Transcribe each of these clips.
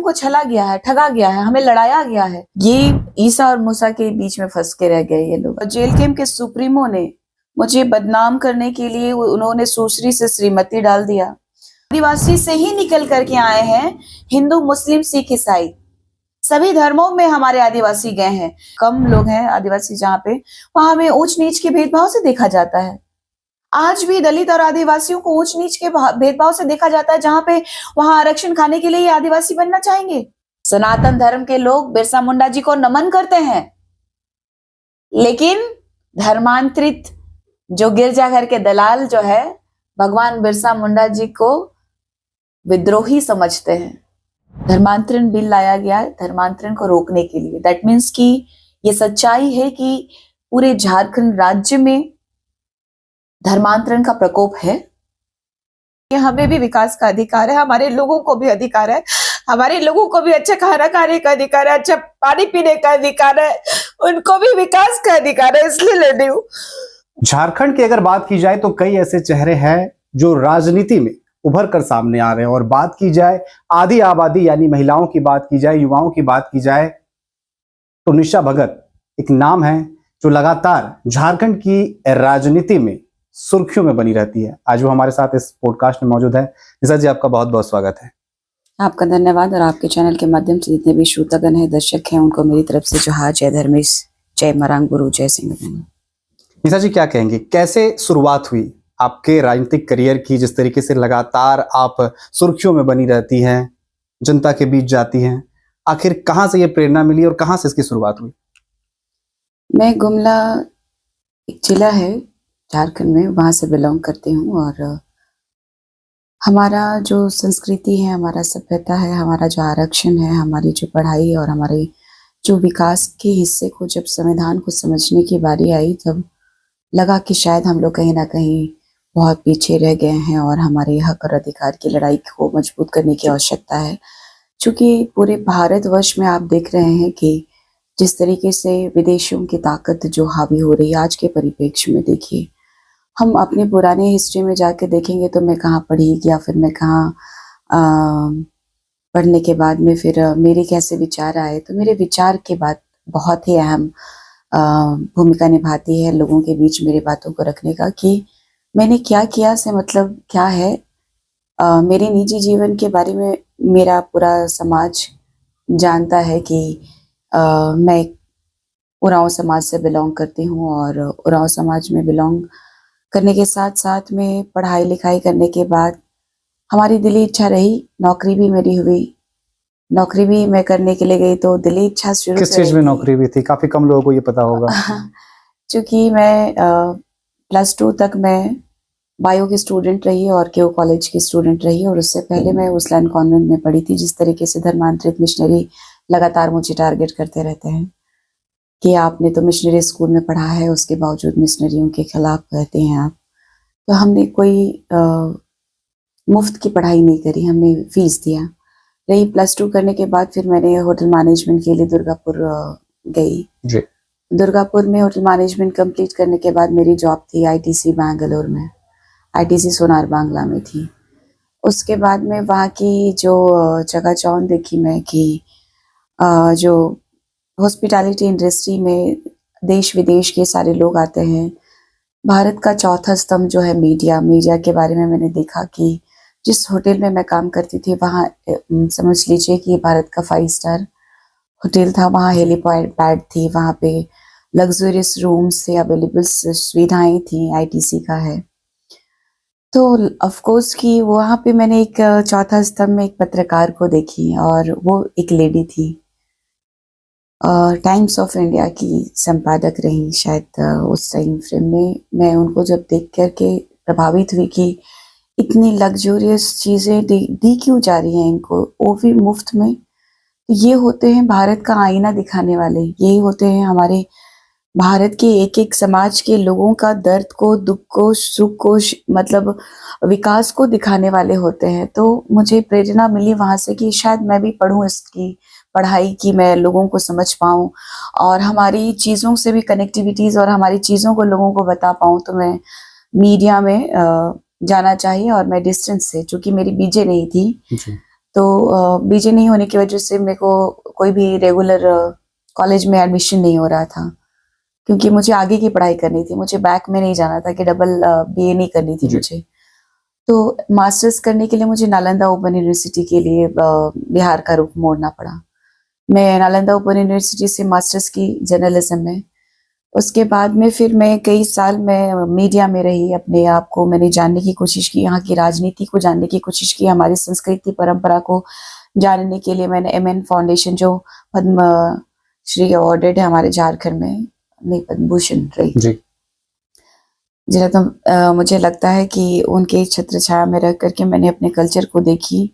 को छला गया है, ठगा गया है, हमें लड़ाया गया है। ये ईसा और मूसा के बीच में फंस के रह गए ये लोग। जेल कैंप के सुप्रीमो ने मुझे बदनाम करने के लिए उन्होंने सुश्री से श्रीमती डाल दिया। आदिवासी से ही निकल करके आए हैं हिंदू, मुस्लिम, सिख, ईसाई, सभी धर्मों में हमारे आदिवासी गए हैं। कम लोग हैं आदिवासी जहाँ पे, वहां हमें ऊंच नीच के भेदभाव से देखा जाता है। आज भी दलित और आदिवासियों को ऊंच नीच के भेदभाव से देखा जाता है, जहां पे वहां आरक्षण खाने के लिए आदिवासी बनना चाहेंगे। सनातन धर्म के लोग बिरसा मुंडा जी को नमन करते हैं, लेकिन धर्मांतरित जो गिरजाघर के दलाल जो है, भगवान बिरसा मुंडा जी को विद्रोही समझते हैं। धर्मांतरण बिल लाया गया है धर्मांतरण को रोकने के लिए। दैट मीन्स कि ये सच्चाई है कि पूरे झारखंड राज्य में धर्मांतरण का प्रकोप है। हमें भी विकास का अधिकार है, हमारे लोगों को भी अधिकार है, हमारे लोगों को भी अच्छा खाना खाने का अधिकार है, अच्छा पानी पीने का अधिकार है, उनको भी विकास का अधिकार है, इसलिए लड़ रही हूँ। झारखंड की अगर बात की जाए तो कई ऐसे चेहरे हैं जो राजनीति में उभर कर सामने आ रहे हैं, और बात की जाए आधी आबादी यानी महिलाओं की बात की जाए, युवाओं की बात की जाए, तो निशा भगत एक नाम है जो लगातार झारखंड की राजनीति में सुर्खियों में बनी रहती है। आज वो हमारे साथ इस पॉडकास्ट में मौजूद है। निशा जी, आपका बहुत बहुत स्वागत है। आपका धन्यवाद, और आपके चैनल के माध्यम से जितने भी श्रोतागण है, दर्शक हैं, उनको मेरी तरफ से जोहार, जय धर्मेश, जय मरांग गुरु, जय सिंह। निशा जी, क्या कहेंगे, कैसे शुरुआत हुई आपके राजनीतिक करियर की? जिस तरीके से लगातार आप सुर्खियों में बनी रहती हैं, जनता के बीच जाती हैं, आखिर कहाँ से ये प्रेरणा मिली और कहाँ से इसकी शुरुआत हुई? मैं गुमला एक जिला है झारखंड में, वहाँ से बिलोंग करती हूँ। और हमारा जो संस्कृति है, हमारा सभ्यता है, हमारा जो आरक्षण है, हमारी जो पढ़ाई और हमारे जो विकास के हिस्से को जब संविधान को समझने की बारी आई, तब लगा कि शायद हम लोग कहीं ना कहीं बहुत पीछे रह गए हैं और हमारे हक और अधिकार की लड़ाई को मजबूत करने की आवश्यकता है। क्योंकि पूरे भारतवर्ष में आप देख रहे हैं कि जिस तरीके से विदेशियों की ताकत जो हावी हो रही है आज के परिप्रेक्ष्य में, देखिए हम अपने पुराने हिस्ट्री में जाके देखेंगे तो मैं कहाँ पढ़ी या फिर मैं कहाँ पढ़ने के बाद में फिर मेरे कैसे विचार आए, तो मेरे विचार के बाद बहुत ही अहम भूमिका निभाती है लोगों के बीच मेरी बातों को रखने का, कि मैंने क्या किया से मतलब क्या है। मेरे निजी जीवन के बारे में मेरा पूरा समाज जानता है कि मैं उरांव समाज से बिलोंग करती हूँ, और उरांव समाज में बिलोंग करने के साथ साथ में पढ़ाई लिखाई करने के बाद हमारी दिली इच्छा रही, नौकरी भी मेरी हुई, नौकरी भी मैं करने के लिए गई, तो दिली इच्छा शुरू किस चीज में नौकरी भी थी? काफी कम लोगों को ये पता होगा। क्योंकि मैं +2 तक मैं बायो की स्टूडेंट रही और केओ कॉलेज की स्टूडेंट रही, और उससे पहले मैं उसलैंड कॉन्वेंट में पढ़ी थी। जिस तरीके से धर्मांतरित मिशनरी लगातार मुझे टारगेट करते रहते हैं कि आपने तो मिशनरी स्कूल में पढ़ा है, उसके बावजूद मिशनरियों के खिलाफ कहते हैं आप। तो हमने कोई मुफ्त की पढ़ाई नहीं करी, हमने फीस दिया। रही +2 करने के बाद फिर मैंने होटल मैनेजमेंट के लिए दुर्गापुर गई जी। दुर्गापुर में होटल मैनेजमेंट कंप्लीट करने के बाद मेरी जॉब थी ITC बैंगलोर में, ITC सोनार बांग्ला में थी। उसके बाद में वहाँ की जो चकाचौंध देखी मैं कि जो हॉस्पिटैलिटी इंडस्ट्री में देश विदेश के सारे लोग आते हैं। भारत का चौथा स्तंभ जो है मीडिया के बारे में मैंने देखा कि जिस होटल में मैं काम करती थी वहाँ समझ लीजिए कि भारत का 5 स्टार होटल था, वहाँ हेलीपैड थी, वहाँ पे लग्जरियस रूम्स से अवेलेबल सुविधाएं थी, ITC का है। तो ऑफ कोर्स कि वहाँ पे मैंने एक चौथा स्तंभ में एक पत्रकार को देखी, और वो एक लेडी थी, टाइम्स ऑफ इंडिया की संपादक रही शायद उस टाइम फ्रेम में। मैं उनको जब देख करके प्रभावित हुई कि इतनी लग्जरियस चीज़ें दी क्यों जा रही हैं इनको, वो भी मुफ्त में। तो ये होते हैं भारत का आईना दिखाने वाले, यही होते हैं हमारे भारत के एक एक समाज के लोगों का दर्द को, दुख को, सुख को, मतलब विकास को दिखाने वाले होते हैं। तो मुझे प्रेरणा मिली वहाँ से कि शायद मैं भी पढूं इसकी पढ़ाई की, मैं लोगों को समझ पाऊं और हमारी चीज़ों से भी कनेक्टिविटीज़ और हमारी चीज़ों को लोगों को बता पाऊं। तो मैं मीडिया में जाना चाहिए, और मैं डिस्टेंस से, चूँकि मेरी बीजे नहीं थी, तो बीजे नहीं होने की वजह से मेरे को कोई भी रेगुलर कॉलेज में एडमिशन नहीं हो रहा था, क्योंकि मुझे आगे की पढ़ाई करनी थी, मुझे बैक में नहीं जाना था कि डबल बीए नहीं करनी थी मुझे। तो मास्टर्स करने के लिए मुझे नालंदा ओपन यूनिवर्सिटी के लिए बिहार का रुख मोड़ना पड़ा। मैं नालंदा ओपन यूनिवर्सिटी से मास्टर्स की जर्नलिज्म में। उसके बाद में फिर मैं कई साल मैं मीडिया में रही, अपने आप को मैंने जानने की कोशिश की, यहाँ की राजनीति को जानने की कोशिश की, हमारी संस्कृति परंपरा को जानने के लिए मैंने एमएन फाउंडेशन जो पद्म श्री अवार्डेड है हमारे झारखंड में, नहीं पद्म भूषण रही जी। जरा तो मुझे लगता है कि उनके छत्र छाया में रह करके मैंने अपने कल्चर को देखी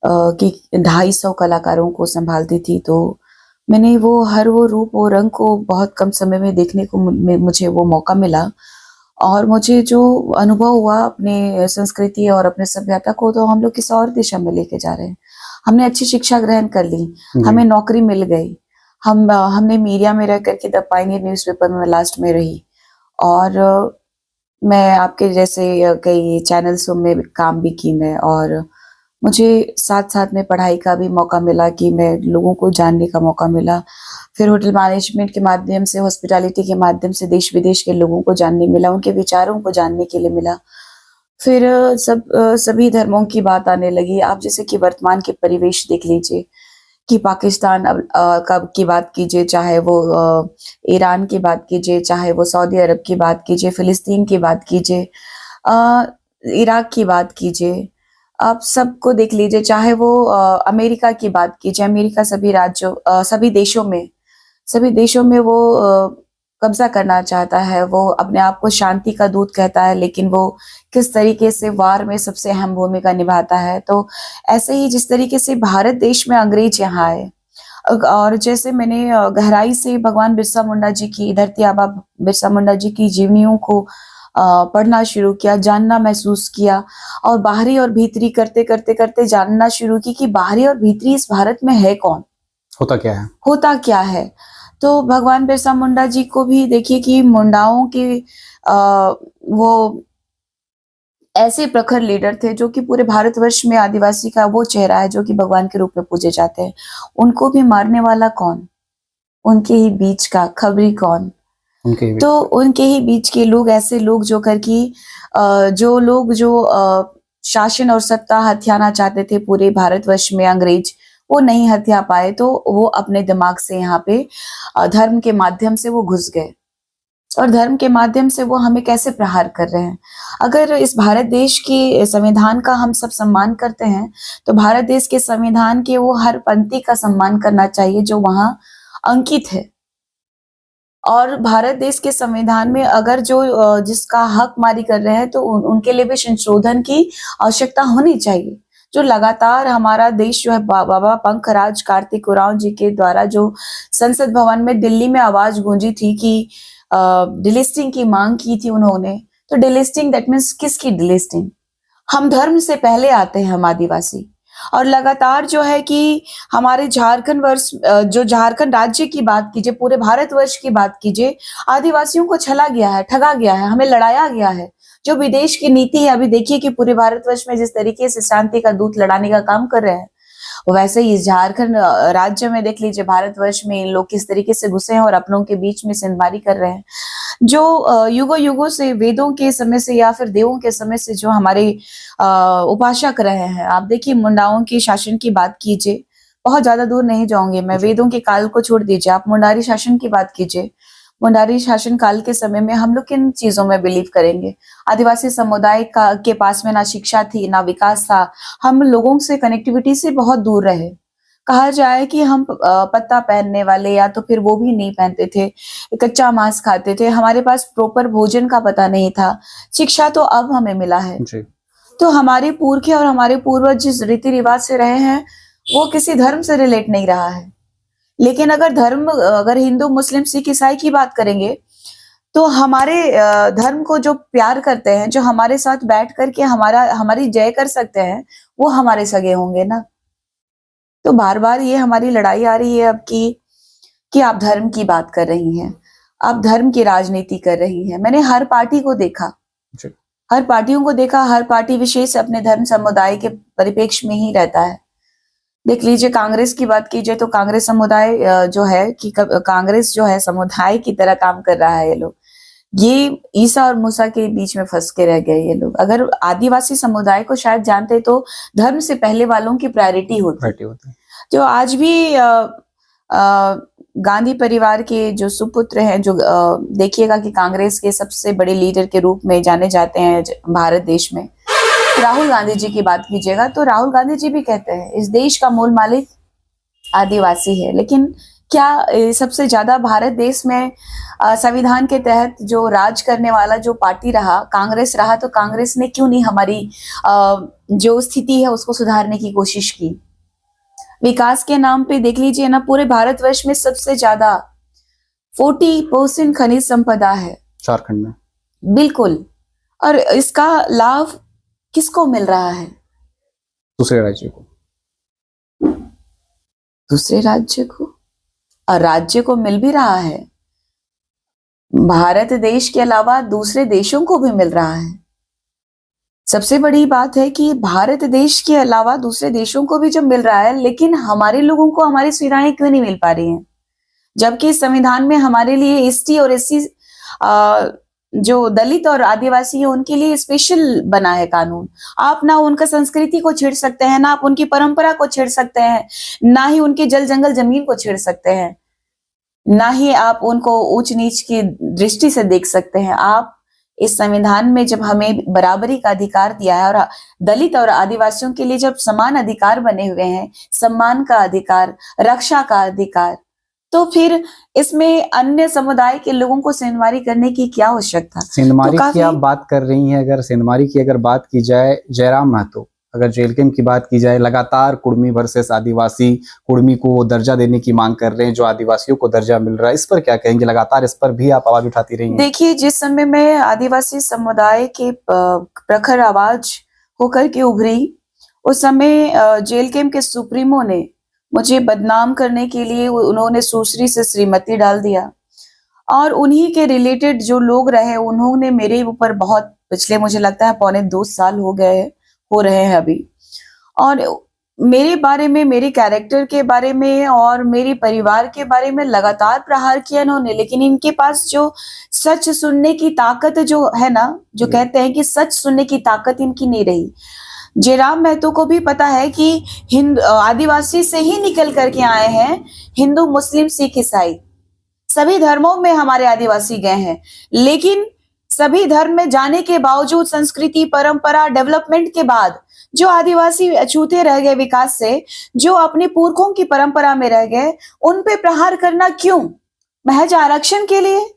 कि 250 कलाकारों को संभालती थी, तो मैंने वो रूप वो रंग को बहुत कम समय में देखने को मुझे वो मौका मिला। और मुझे जो अनुभव हुआ अपने संस्कृति और अपने सभ्यता को, तो हम लोग किसी और दिशा में लेके जा रहे हैं। हमने अच्छी शिक्षा ग्रहण कर ली, हमें नौकरी मिल गई, हमने मीडिया में रह करके द पायनियर न्यूज़पेपर में लास्ट में रही, और मैं आपके जैसे कई चैनल्सों में काम भी की मैं, और मुझे साथ-साथ में पढ़ाई का भी मौका मिला कि मैं लोगों को जानने का मौका मिला। फिर होटल मैनेजमेंट के माध्यम से, हॉस्पिटैलिटी के माध्यम से देश-विदेश के लोगों को जानने मिला, उनके विचारों को जानने के लिए मिला। फिर सभी धर्मों की बात आने लगी। आप जैसे कि वर्तमान के परिवेश देख लीजिए कि पाकिस्तान कब की बात कीजिए, चाहे वो ईरान की बात कीजिए, चाहे वो सऊदी अरब की बात कीजिए, फिलिस्तीन की बात कीजिए, इराक की बात कीजिए, आप सबको देख लीजिए, चाहे वो अमेरिका की बात कीजिए। अमेरिका सभी देशों में वो कब्जा करना चाहता है, वो अपने आप को शांति का दूत कहता है, लेकिन वो किस तरीके से वार में सबसे अहम भूमिका निभाता है। तो ऐसे ही जिस तरीके से भारत देश में अंग्रेज यहाँ आए, और जैसे मैंने गहराई से भगवान बिरसा मुंडा जी की, धरती आबा बिरसा मुंडा जी की जीवनियों को पढ़ना शुरू किया, जानना महसूस किया, और बाहरी और भीतरी करते करते करते जानना शुरू की कि बाहरी और भीतरी इस भारत में है कौन, होता क्या है। तो भगवान बिरसा मुंडा जी को भी देखिए कि मुंडाओं के वो ऐसे प्रखर लीडर थे जो कि पूरे भारतवर्ष में आदिवासी का वो चेहरा है जो कि भगवान के रूप में पूजे जाते हैं। उनको भी मारने वाला कौन? उनके ही बीच का खबरी कौन? तो उनके ही बीच के लोग, ऐसे लोग जो कर की जो लोग जो शासन और सत्ता हथियाना चाहते थे पूरे भारतवर्ष में अंग्रेज, वो नहीं हथिया पाए, तो वो अपने दिमाग से यहाँ पे धर्म के माध्यम से वो घुस गए, और धर्म के माध्यम से वो हमें कैसे प्रहार कर रहे हैं। अगर इस भारत देश के संविधान का हम सब सम्मान करते हैं, तो भारत देश के संविधान के वो हर पंक्ति का सम्मान करना चाहिए जो वहाँ अंकित है। और भारत देश के संविधान में अगर जो जिसका हक मारी कर रहे हैं, तो उनके लिए भी संशोधन की आवश्यकता होनी चाहिए। जो लगातार हमारा देश जो है बाबा पंकराज कार्तिक उरांव जी के द्वारा जो संसद भवन में दिल्ली में आवाज गूंजी थी कि डिलिस्टिंग की मांग की थी उन्होंने, तो डिलिस्टिंग दैट मीन्स किसकी डिलिस्टिंग? हम धर्म से पहले आते हैं, हम आदिवासी। और लगातार जो है कि हमारे जो झारखंड राज्य की बात कीजिए, पूरे भारतवर्ष की बात कीजिए, आदिवासियों को छला गया है, ठगा गया है, हमें लड़ाया गया है। जो विदेश की नीति है, अभी देखिए कि पूरे भारतवर्ष में जिस तरीके से शांति का दूत लड़ाने का काम कर रहे हैं, वैसे ही झारखंड राज्य में देख लीजिए, भारतवर्ष में इन लोग किस तरीके से घुसे हैं और अपनों के बीच में सिंधमारी कर रहे हैं। जो युगों युगों से, वेदों के समय से या फिर देवों के समय से जो हमारे उपासक रहे हैं, आप देखिए मुंडाओं के शासन की बात कीजिए, बहुत ज्यादा दूर नहीं जाऊंगी मैं, वेदों के काल को छोड़ दीजिए, आप मुंडारी शासन की बात कीजिए। मुंडारी शासन काल के समय में हम लोग किन चीजों में बिलीव करेंगे? आदिवासी समुदाय के पास में ना शिक्षा थी, ना विकास था, हम लोगों से कनेक्टिविटी से बहुत दूर रहे। कहा जाए कि हम पत्ता पहनने वाले, या तो फिर वो भी नहीं पहनते थे, कच्चा मांस खाते थे, हमारे पास प्रॉपर भोजन का पता नहीं था। शिक्षा तो अब हमें मिला है जी। तो हमारे पुरखे और हमारे पूर्वज जिस रीति रिवाज से रहे हैं, वो किसी धर्म से रिलेट नहीं रहा है। लेकिन अगर हिंदू मुस्लिम सिख ईसाई की बात करेंगे, तो हमारे धर्म को जो प्यार करते हैं, जो हमारे साथ बैठ करके हमारी जय कर सकते हैं, वो हमारे सगे होंगे ना। तो बार बार ये हमारी लड़ाई आ रही है अब कि आप धर्म की बात कर रही हैं, आप धर्म की राजनीति कर रही हैं। मैंने हर पार्टी को देखा, हर पार्टियों को देखा, हर पार्टी विशेष अपने धर्म समुदाय के परिप्रेक्ष्य में ही रहता है। देख लीजिए, कांग्रेस की बात कीजिए तो कांग्रेस समुदाय जो है कि कांग्रेस जो है समुदाय की तरह काम कर रहा है। ये ईसा और मूसा के बीच में फंस के रह गए ये लोग। अगर आदिवासी समुदाय को शायद जानते तो धर्म से पहले वालों की प्रायोरिटी होती। जो आज भी गांधी परिवार के जो सुपुत्र हैं, जो देखिएगा कि कांग्रेस के सबसे बड़े लीडर के रूप में जाने जाते हैं भारत देश में, राहुल गांधी जी की बात कीजिएगा तो राहुल गांधी जी भी कहते हैं इस देश का मूल मालिक आदिवासी है। लेकिन क्या सबसे ज्यादा भारत देश में संविधान के तहत जो राज करने वाला जो पार्टी रहा, कांग्रेस रहा, तो कांग्रेस ने क्यों नहीं हमारी जो स्थिति है उसको सुधारने की कोशिश की? विकास के नाम पे देख लीजिए ना, पूरे भारतवर्ष में सबसे ज्यादा 40% खनिज संपदा है झारखंड में। बिल्कुल। और इसका लाभ किसको मिल रहा है? दूसरे राज्य को। दूसरे राज्य को, और राज्य को मिल भी रहा है। भारत देश के अलावा दूसरे देशों को भी मिल रहा है। सबसे बड़ी बात है कि भारत देश के अलावा दूसरे देशों को भी जब मिल रहा है, लेकिन हमारे लोगों को हमारी सुविधाएं क्यों नहीं मिल पा रही हैं? जबकि संविधान में हमारे लिए एसटी और एससी जो दलित और आदिवासी है उनके लिए स्पेशल बना है कानून। आप ना उनका संस्कृति को छेड़ सकते हैं, ना आप उनकी परंपरा को छेड़ सकते हैं, ना ही उनके जल जंगल जमीन को छेड़ सकते हैं, ना ही आप उनको ऊंच नीच की दृष्टि से देख सकते हैं। आप इस संविधान में जब हमें बराबरी का अधिकार दिया है और दलित और आदिवासियों के लिए जब समान अधिकार बने हुए हैं, सम्मान का अधिकार, रक्षा का अधिकार, तो फिर इसमें अन्य समुदाय के लोगों को सेंधमारी करने की क्या आवश्यकता? सेंधमारी की आप बात कर रही हैं, अगर सेंधमारी की अगर बात की जाए, जयराम महतो, अगर जेएलके की बात की जाए, लगातार कुर्मी वर्सेस आदिवासी, कुर्मी को दर्जा देने की मांग कर रहे हैं, जो आदिवासियों को दर्जा मिल रहा है, इस पर क्या कहेंगे? लगातार इस पर भी आप आवाज उठाती रही हैं। देखिए, जिस समय में आदिवासी समुदाय के प्रखर आवाज होकर के उभरी, उस समय जेएलके के सुप्रीमो ने मुझे बदनाम करने के लिए उन्होंने सुश्री से श्रीमती डाल दिया, और उन्हीं के रिलेटेड जो लोग रहे उन्होंने मेरे ऊपर बहुत, पिछले मुझे लगता है 2.25 साल हो रहे हैं अभी, और मेरे बारे में, मेरे कैरेक्टर के बारे में और मेरे परिवार के बारे में लगातार प्रहार किया इन्होंने। लेकिन इनके पास जो सच सुनने की ताकत जो है ना, जो कहते हैं कि सच सुनने की ताकत इनकी नहीं रही। जयराम महतो को भी पता है कि आदिवासी से ही निकल करके आए हैं, हिंदू, मुस्लिम, सिख, ईसाई, सभी धर्मों में हमारे आदिवासी गए हैं। लेकिन सभी धर्म में जाने के बावजूद, संस्कृति, परंपरा, डेवलपमेंट के बाद जो आदिवासी अछूते रह गए विकास से, जो अपने पुरखों की परंपरा में रह गए, उन पे प्रहार करना क्यों? महज आरक्षण के लिए?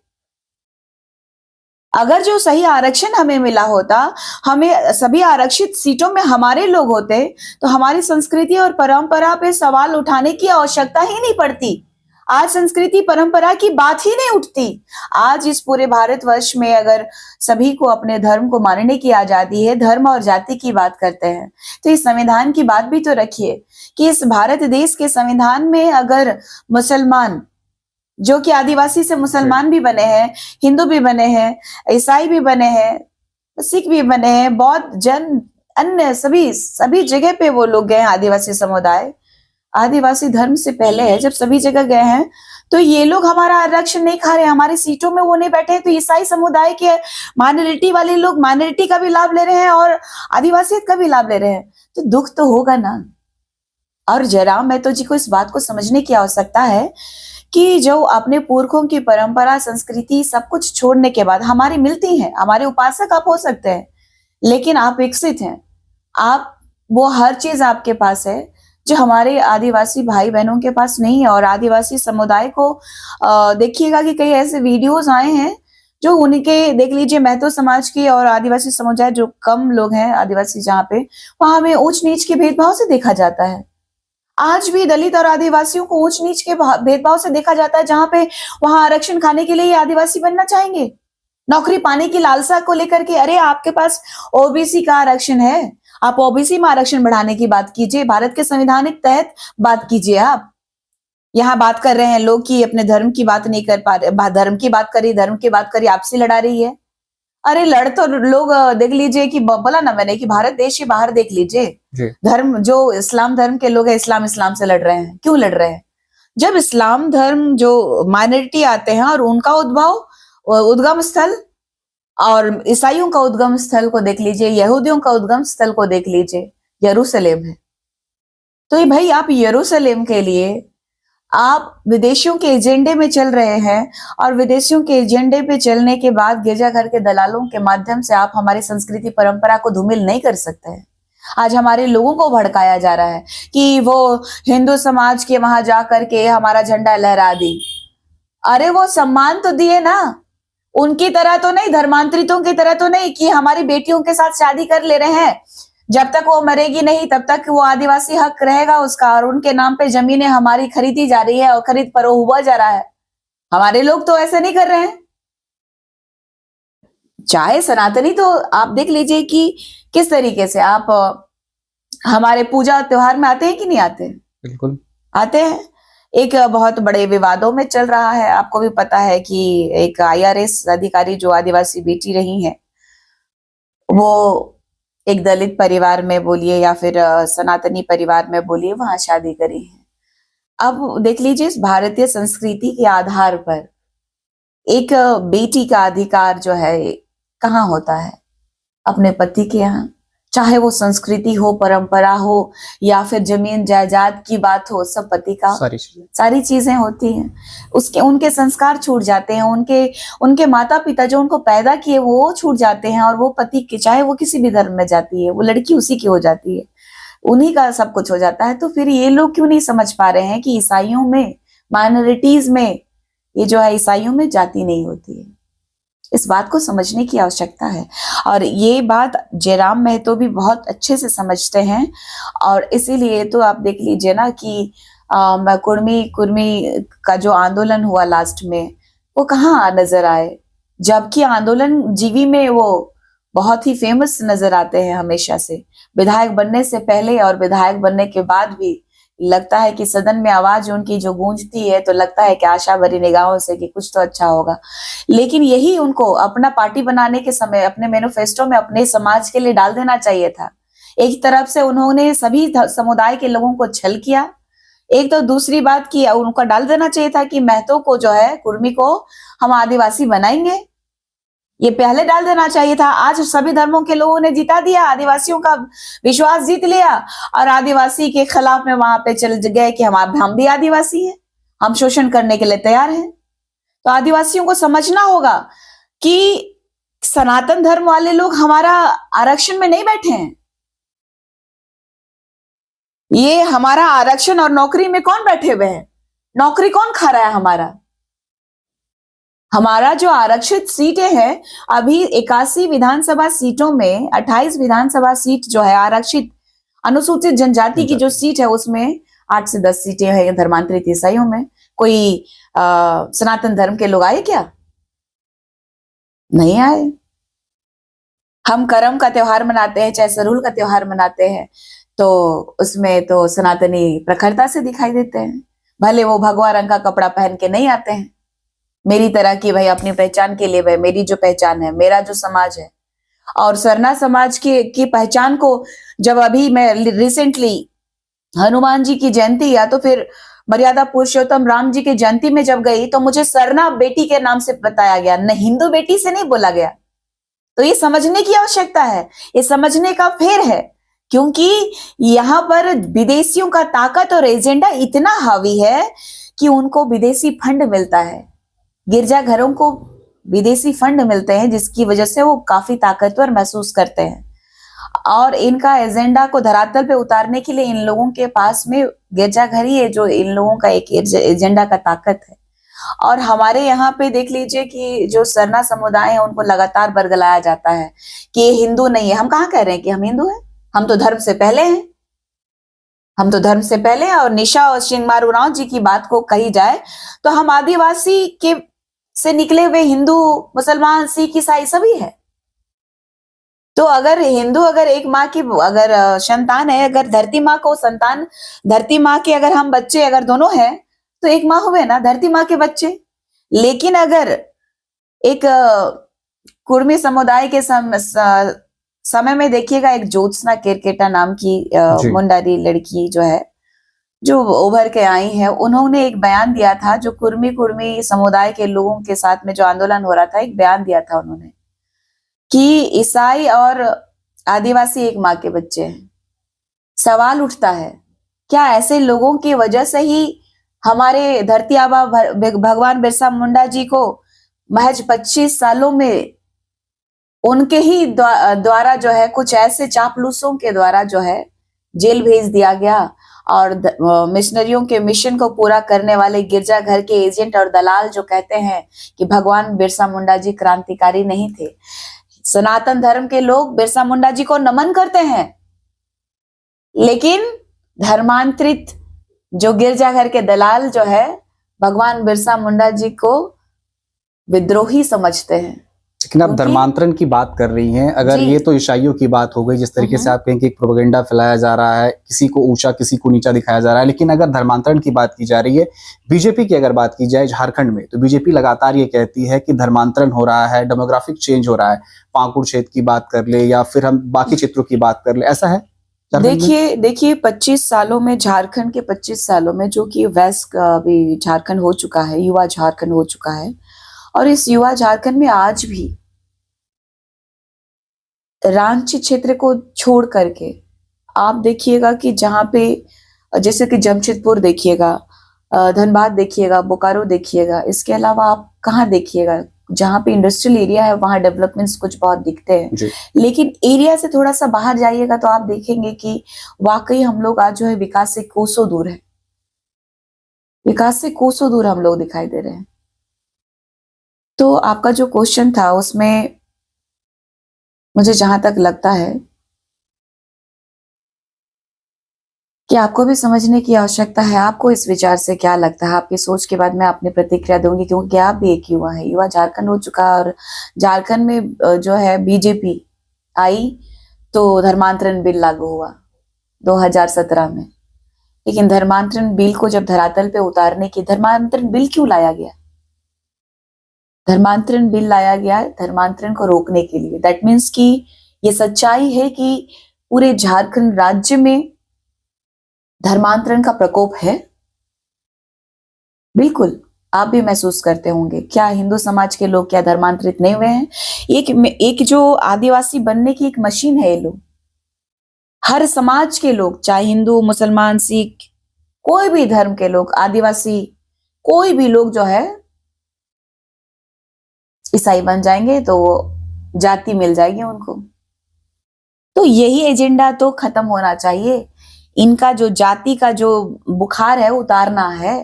अगर जो सही आरक्षण हमें मिला होता, हमें सभी आरक्षित सीटों में हमारे लोग होते, तो हमारी संस्कृति और परंपरा पे सवाल उठाने की आवश्यकता ही नहीं पड़ती। आज संस्कृति परंपरा की बात ही नहीं उठती। आज इस पूरे भारतवर्ष में अगर सभी को अपने धर्म को मानने की आजादी है, धर्म और जाति की बात करते हैं, तो इस संविधान की बात भी तो रखिए कि इस भारत देश के संविधान में अगर मुसलमान, जो कि आदिवासी से मुसलमान भी बने हैं, हिंदू भी बने हैं, ईसाई भी बने हैं, सिख भी बने हैं, बौद्ध, जैन, अन्य सभी जगह पे वो लोग गए हैं आदिवासी समुदाय। आदिवासी धर्म से पहले है, जब सभी जगह गए हैं, तो ये लोग हमारा आरक्षण नहीं खा रहे, हमारी सीटों में वो नहीं बैठे हैं, तो ईसाई समुदाय के माइनॉरिटी वाले लोग माइनॉरिटी का भी लाभ ले रहे हैं और आदिवासियत का भी लाभ ले रहे हैं, तो दुख तो होगा ना। और जयराम महतो जी को इस बात को समझने की आवश्यकता है कि जो अपने पुरखों की परंपरा, संस्कृति सब कुछ छोड़ने के बाद हमारी मिलती हैं, हमारे उपासक आप हो सकते हैं, लेकिन आप विकसित हैं, आप वो हर चीज आपके पास है जो हमारे आदिवासी भाई बहनों के पास नहीं है। और आदिवासी समुदाय को देखिएगा कि कई ऐसे वीडियोस आए हैं जो उनके, देख लीजिए, महतो समाज की और आदिवासी समुदाय जो कम लोग हैं आदिवासी जहाँ पे, वहां हमें ऊंच नीच के भेदभाव से देखा जाता है। आज भी दलित और आदिवासियों को ऊंच नीच के भेदभाव से देखा जाता है, जहां पे वहां आरक्षण खाने के लिए आदिवासी बनना चाहेंगे, नौकरी पाने की लालसा को लेकर के। अरे आपके पास ओबीसी का आरक्षण है, आप ओबीसी में आरक्षण बढ़ाने की बात कीजिए, भारत के संविधानिक तहत बात कीजिए। आप यहाँ बात कर रहे हैं लोग कि अपने धर्म की बात नहीं कर पा रहे, धर्म की बात करिए, आपसे लड़ा रही है। अरे लड़ तो लोग देख लीजिए कि बोला ना मैंने कि भारत देश के बाहर देख लीजिए, धर्म जो इस्लाम धर्म के लोग हैं, इस्लाम से लड़ रहे हैं। क्यों लड़ रहे हैं? जब इस्लाम धर्म जो माइनॉरिटी आते हैं और उनका उद्गम स्थल, और ईसाइयों का उद्गम स्थल को देख लीजिए, यहूदियों का उद्गम स्थल को देख लीजिए, यरूशलेम है। तो ये भाई आप यरूशलेम के लिए आप विदेशियों के एजेंडे में चल रहे हैं, और विदेशियों के एजेंडे पे चलने के बाद गिरजाघर के दलालों के माध्यम से आप हमारी संस्कृति परंपरा को धूमिल नहीं कर सकते हैं। आज हमारे लोगों को भड़काया जा रहा है कि वो हिंदू समाज के वहां जा करके हमारा झंडा लहरा दी। अरे वो सम्मान तो दिए ना, उनकी तरह तो नहीं, धर्मांतरितों की तरह तो नहीं कि हमारी बेटियों के साथ शादी कर ले रहे हैं, जब तक वो मरेगी नहीं तब तक वो आदिवासी हक रहेगा उसका, और उनके नाम पे जमीनें हमारी खरीदी जा रही है और खरीद फरोख्त हुआ जा रहा है। हमारे लोग तो ऐसे नहीं कर रहे हैं। चाहे सनातनी, तो आप देख लीजिए कि किस तरीके से आप हमारे पूजा त्योहार में आते हैं कि नहीं आते? बिल्कुल आते हैं। एक बहुत बड़े विवादों में चल रहा है, आपको भी पता है कि एक IRS अधिकारी जो आदिवासी बेटी रही है, वो एक दलित परिवार में बोलिए या फिर सनातनी परिवार में बोलिए, वहां शादी करी है। अब देख लीजिए, इस भारतीय संस्कृति के आधार पर एक बेटी का अधिकार जो है कहाँ होता है? अपने पति के यहाँ, चाहे वो संस्कृति हो, परंपरा हो, या फिर जमीन जायदाद की बात हो, सब पति का सारी चीजें होती हैं। उसके उनके संस्कार छूट जाते हैं, उनके माता पिता जो उनको पैदा किए वो छूट जाते हैं, और वो पति के, चाहे वो किसी भी धर्म में जाती है, वो लड़की उसी की हो जाती है, उन्हीं का सब कुछ हो जाता है। तो फिर ये लोग क्यों नहीं समझ पा रहे हैं कि ईसाइयों में, माइनॉरिटीज में, ये जो है ईसाइयों में जाति नहीं होती है। इस बात को समझने की आवश्यकता है, और ये बात जयराम महतो भी बहुत अच्छे से समझते हैं। और इसीलिए तो आप देख लीजिए ना कि कुर्मी का जो आंदोलन हुआ लास्ट में, वो कहाँ नजर आए, जबकि आंदोलन जीवी में वो बहुत ही फेमस नजर आते हैं हमेशा से, विधायक बनने से पहले और विधायक बनने के बाद भी। लगता है कि सदन में आवाज उनकी जो गूंजती है, तो लगता है कि आशा भरी निगाहों से कि कुछ तो अच्छा होगा। लेकिन यही उनको अपना पार्टी बनाने के समय अपने मैनिफेस्टो में अपने समाज के लिए डाल देना चाहिए था। एक तरफ से उन्होंने सभी समुदाय के लोगों को छल किया, एक तो दूसरी बात की उनका डाल देना चाहिए था कि महतो को जो है, कुर्मी को हम आदिवासी बनाएंगे, ये पहले डाल देना चाहिए था। आज सभी धर्मों के लोगों ने जिता दिया, आदिवासियों का विश्वास जीत लिया, और आदिवासी के खिलाफ में वहां पे चल गए कि हम भी आदिवासी हैं, हम शोषण करने के लिए तैयार हैं। तो आदिवासियों को समझना होगा कि सनातन धर्म वाले लोग हमारा आरक्षण में नहीं बैठे हैं। ये हमारा आरक्षण और नौकरी में कौन बैठे हुए हैं? नौकरी कौन खा रहा है? हमारा जो आरक्षित सीटें हैं, अभी 81 विधानसभा सीटों में 28 विधानसभा सीट जो है आरक्षित अनुसूचित जनजाति की जो सीट है, उसमें 8 से 10 सीटें हैं धर्मांतरित ईसाइयों में। कोई सनातन धर्म के लोग आए क्या? नहीं आए। हम करम का त्योहार मनाते हैं, चाहे सरूल का त्योहार मनाते हैं, तो उसमें तो सनातनी प्रखरता से दिखाई देते हैं, भले वो भगवा रंग का कपड़ा पहन के नहीं आते हैं। मेरी तरह की भाई अपनी पहचान के लिए, भाई मेरी जो पहचान है, मेरा जो समाज है, और सरना समाज की पहचान को जब अभी मैं रिसेंटली हनुमान जी की जयंती या तो फिर मर्यादा पुरुषोत्तम राम जी की जयंती में जब गई, तो मुझे सरना बेटी के नाम से बताया गया, न हिंदू बेटी से नहीं बोला गया। तो ये समझने की आवश्यकता है, ये समझने का फेर है, क्योंकि यहाँ पर विदेशियों का ताकत और एजेंडा इतना हावी है कि उनको विदेशी फंड मिलता है, गिरजाघरों को विदेशी फंड मिलते हैं, जिसकी वजह से वो काफी ताकतवर महसूस करते हैं। और इनका एजेंडा को धरातल पे उतारने के लिए इन लोगों के पास में गिरजाघर ही है जो इन लोगों का एक एजेंडा का ताकत है। और हमारे यहाँ पे देख लीजिए कि जो सरना समुदाय है, उनको लगातार बरगलाया जाता है कि ये हिंदू नहीं है। हम कहाँ कह रहे हैं कि हम हिंदू हैं? हम तो धर्म से पहले हैं, हम तो धर्म से पहले। और निशा और शिंगमारू राव जी की बात को कही जाए तो हम आदिवासी के से निकले हुए हिंदू, मुसलमान, सिख, ईसाई सभी है। तो अगर हिंदू अगर एक माँ की अगर संतान है, अगर धरती माँ को संतान, धरती माँ के अगर हम बच्चे अगर दोनों हैं, तो एक माँ हुए ना, धरती माँ के बच्चे। लेकिन अगर एक कुर्मी समुदाय के समय में देखिएगा, एक ज्योत्सना केरकेटा नाम की मुंडारी लड़की जो है, जो उभर के आई है, उन्होंने एक बयान दिया था, जो कुर्मी समुदाय के लोगों के साथ में जो आंदोलन हो रहा था, एक बयान दिया था उन्होंने कि ईसाई और आदिवासी एक माँ के बच्चे हैं। सवाल उठता है, क्या ऐसे लोगों की वजह से ही हमारे धरती आबा भगवान बिरसा मुंडा जी को महज 25 सालों में उनके ही द्वारा जो है, कुछ ऐसे चापलूसों के द्वारा जो है जेल भेज दिया गया, और मिशनरियों के मिशन को पूरा करने वाले गिरजाघर के एजेंट और दलाल जो कहते हैं कि भगवान बिरसा मुंडा जी क्रांतिकारी नहीं थे। सनातन धर्म के लोग बिरसा मुंडा जी को नमन करते हैं, लेकिन धर्मांतरित जो गिरजाघर के दलाल जो है, भगवान बिरसा मुंडा जी को विद्रोही समझते हैं। लेकिन आप धर्मांतरण की बात कर रही हैं, अगर ये तो ईसाइयों की बात हो गई, जिस तरीके से आप कहें कि प्रोपेगेंडा फैलाया जा रहा है, किसी को ऊंचा किसी को नीचा दिखाया जा रहा है, लेकिन अगर धर्मांतरण की बात की जा रही है, बीजेपी की अगर बात की जाए झारखंड में, तो बीजेपी लगातार ये कहती है कि धर्मांतरण हो रहा है, डेमोग्राफिक चेंज हो रहा है। पाकुड़ क्षेत्र की बात कर ले या फिर हम बाकी क्षेत्रों की बात कर ले, ऐसा है? देखिए 25 सालों में, झारखंड के 25 सालों में, जो कि वेस्ट अभी झारखंड हो चुका है, युवा झारखंड हो चुका है, और इस युवा झारखंड में आज भी रांची क्षेत्र को छोड़ करके आप देखिएगा कि जहां पे, जैसे कि जमशेदपुर देखिएगा, धनबाद देखिएगा, बोकारो देखिएगा, इसके अलावा आप कहाँ देखिएगा जहां पे इंडस्ट्रियल एरिया है, वहां डेवलपमेंट्स कुछ बहुत दिखते हैं। लेकिन एरिया से थोड़ा सा बाहर जाइएगा तो आप देखेंगे कि वाकई हम लोग आज जो है विकास से कोसों दूर है, विकास से कोसों दूर हम लोग दिखाई दे रहे हैं। तो आपका जो क्वेश्चन था, उसमें मुझे जहां तक लगता है कि आपको भी समझने की आवश्यकता है। आपको इस विचार से क्या लगता है? आपकी सोच के बाद मैं अपनी प्रतिक्रिया दूंगी, क्योंकि आप भी एक युवा है, युवा झारखंड हो चुका है, और झारखंड में जो है बीजेपी आई तो धर्मांतरण बिल लागू हुआ 2017 में। लेकिन धर्मांतरण बिल को जब धरातल पे उतारने की, धर्मांतरण बिल क्यों लाया गया? धर्मांतरण बिल लाया गया धर्मांतरण को रोकने के लिए। दैट मीन्स कि ये सच्चाई है कि पूरे झारखंड राज्य में धर्मांतरण का प्रकोप है। बिल्कुल आप भी महसूस करते होंगे। क्या हिंदू समाज के लोग क्या धर्मांतरित नहीं हुए हैं? एक जो आदिवासी बनने की एक मशीन है ये लोग। हर समाज के लोग, चाहे हिंदू, मुसलमान, सिख, कोई भी धर्म के लोग, आदिवासी, कोई भी लोग जो है ईसाई बन जाएंगे तो जाति मिल जाएगी उनको। तो यही एजेंडा तो खत्म होना चाहिए। इनका जो जाति का जो बुखार है उतारना है,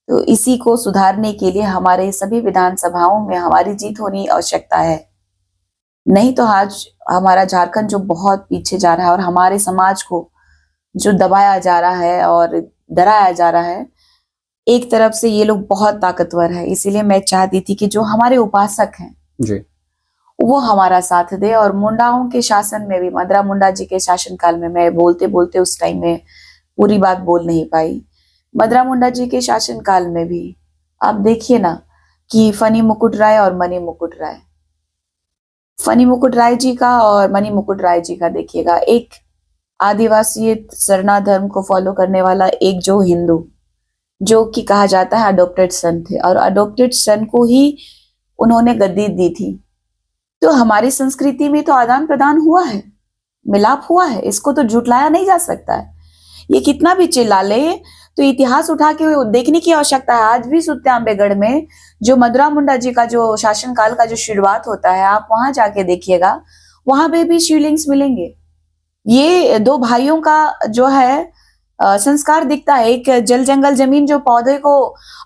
तो इसी को सुधारने के लिए हमारे सभी विधानसभाओं में हमारी जीत होनी आवश्यकता है। नहीं तो आज हमारा झारखंड जो बहुत पीछे जा रहा है, और हमारे समाज को जो दबाया जा रहा है और डराया जा रहा है, एक तरफ से ये लोग बहुत ताकतवर है। इसीलिए मैं चाहती थी कि जो हमारे उपासक हैं जी, वो हमारा साथ दे। और मुंडाओं के शासन में भी, मदरा मुंडा जी के शासनकाल में, मैं बोलते बोलते उस टाइम में पूरी बात बोल नहीं पाई, मदरा मुंडा जी के शासनकाल में भी आप देखिए ना कि फनी मुकुट राय और मणि मुकुट राय, फनी मुकुट राय जी का और मणि मुकुट राय जी का देखिएगा, एक आदिवासी सरना धर्म को फॉलो करने वाला एक जो हिंदू, जो कि कहा जाता है अडॉप्टेड सन थे, और अडॉप्टेड सन को ही उन्होंने गद्दी दी थी। तो हमारी संस्कृति में तो आदान प्रदान हुआ है, मिलाप हुआ है, इसको तो झुटलाया नहीं जा सकता है। ये कितना भी चिल्ला ले तो इतिहास उठा के देखने की आवश्यकता है। आज भी सुत्याम्बेगढ़ में जो मदरा मुंडा जी का जो शासनकाल का जो शुरुआत होता है, आप वहां जाके देखिएगा, वहां पे भी शिवलिंग्स मिलेंगे। ये दो भाइयों का जो है संस्कार दिखता है। एक जल जंगल जमीन जो पौधे को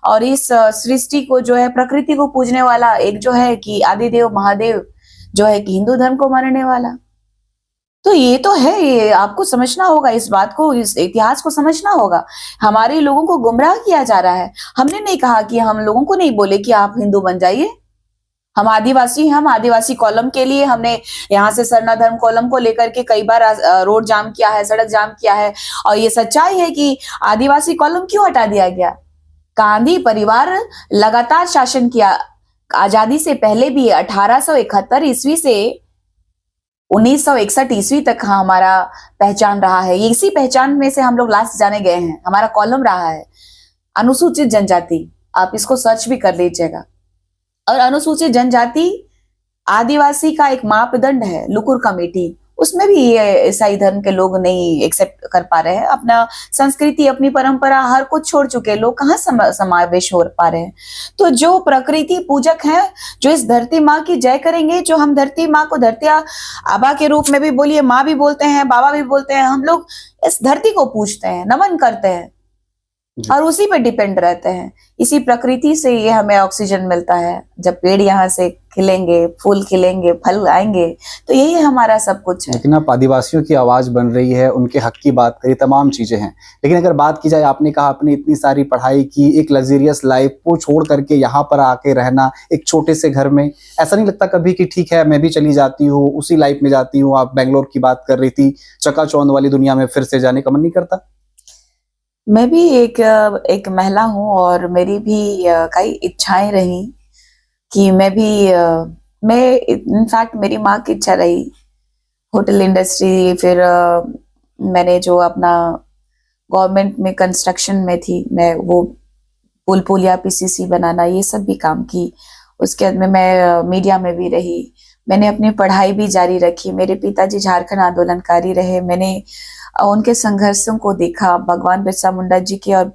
और इस सृष्टि को जो है, प्रकृति को पूजने वाला, एक जो है कि आदिदेव महादेव जो है कि हिंदू धर्म को मानने वाला। तो ये तो है, ये आपको समझना होगा, इस बात को, इस इतिहास को समझना होगा। हमारे लोगों को गुमराह किया जा रहा है। हमने नहीं कहा कि, हम लोगों को नहीं बोले कि आप हिंदू बन जाइए। हम आदिवासी हैं, हम आदिवासी कॉलम के लिए हमने यहाँ से सरना धर्म कॉलम को लेकर के कई बार रोड जाम किया है, सड़क जाम किया है। और ये सच्चाई है कि आदिवासी कॉलम क्यों हटा दिया गया? गांधी परिवार लगातार शासन किया, आजादी से पहले भी 1871 ईस्वी से 1961 ईस्वी तक हमारा पहचान रहा है। इसी पहचान में से हम लोग लास्ट जाने गए हैं, हमारा कॉलम रहा है अनुसूचित जनजाति। आप इसको सर्च भी कर लीजिएगा। और अनुसूचित जनजाति आदिवासी का एक मापदंड है, लुकुर कमेटी, उसमें भी ये ईसाई धर्म के लोग नहीं एक्सेप्ट कर पा रहे हैं। अपना संस्कृति, अपनी परंपरा, हर कुछ छोड़ चुके हैं लोग, कहाँ समावेश हो पा रहे हैं। तो जो प्रकृति पूजक हैं, जो इस धरती माँ की जय करेंगे, जो हम धरती माँ को धरती आबा के रूप में भी बोलिए, माँ भी बोलते हैं, बाबा भी बोलते हैं, हम लोग इस धरती को पूजते हैं, नमन करते हैं और उसी पे डिपेंड रहते हैं। इसी प्रकृति से ये हमें ऑक्सीजन मिलता है। जब पेड़ यहाँ से खिलेंगे, फूल खिलेंगे, फल आएंगे, तो यही हमारा सब कुछ है। लेकिन आप आदिवासियों की आवाज बन रही है, उनके हक की बात करी, तमाम चीजें हैं। लेकिन अगर बात की जाए, आपने कहा आपने इतनी सारी पढ़ाई की, एक लग्जरियस लाइफ को छोड़ करके यहाँ पर आके रहना एक छोटे से घर में, ऐसा नहीं लगता कभी कि ठीक है मैं भी चली जाती हूँ, उसी लाइफ में जाती हूँ? आप बेंगलोर की बात कर रही थी, चकाचौंध वाली दुनिया में फिर से जाने का मन नहीं करता? मैं भी एक महिला हूँ और मेरी भी कई इच्छाएं रही कि मैं इनफैक्ट मेरी माँ की इच्छा रही होटल इंडस्ट्री, फिर मैंने जो अपना गवर्नमेंट में कंस्ट्रक्शन में थी, मैं वो पुल पुलिया पीसीसी बनाना, ये सब भी काम की। उसके बाद में मैं मीडिया में भी रही, मैंने अपनी पढ़ाई भी जारी रखी। मेरे पिताजी झारखंड आंदोलनकारी रहे, मैंने उनके संघर्षों को देखा, भगवान बिरसा मुंडा जी के और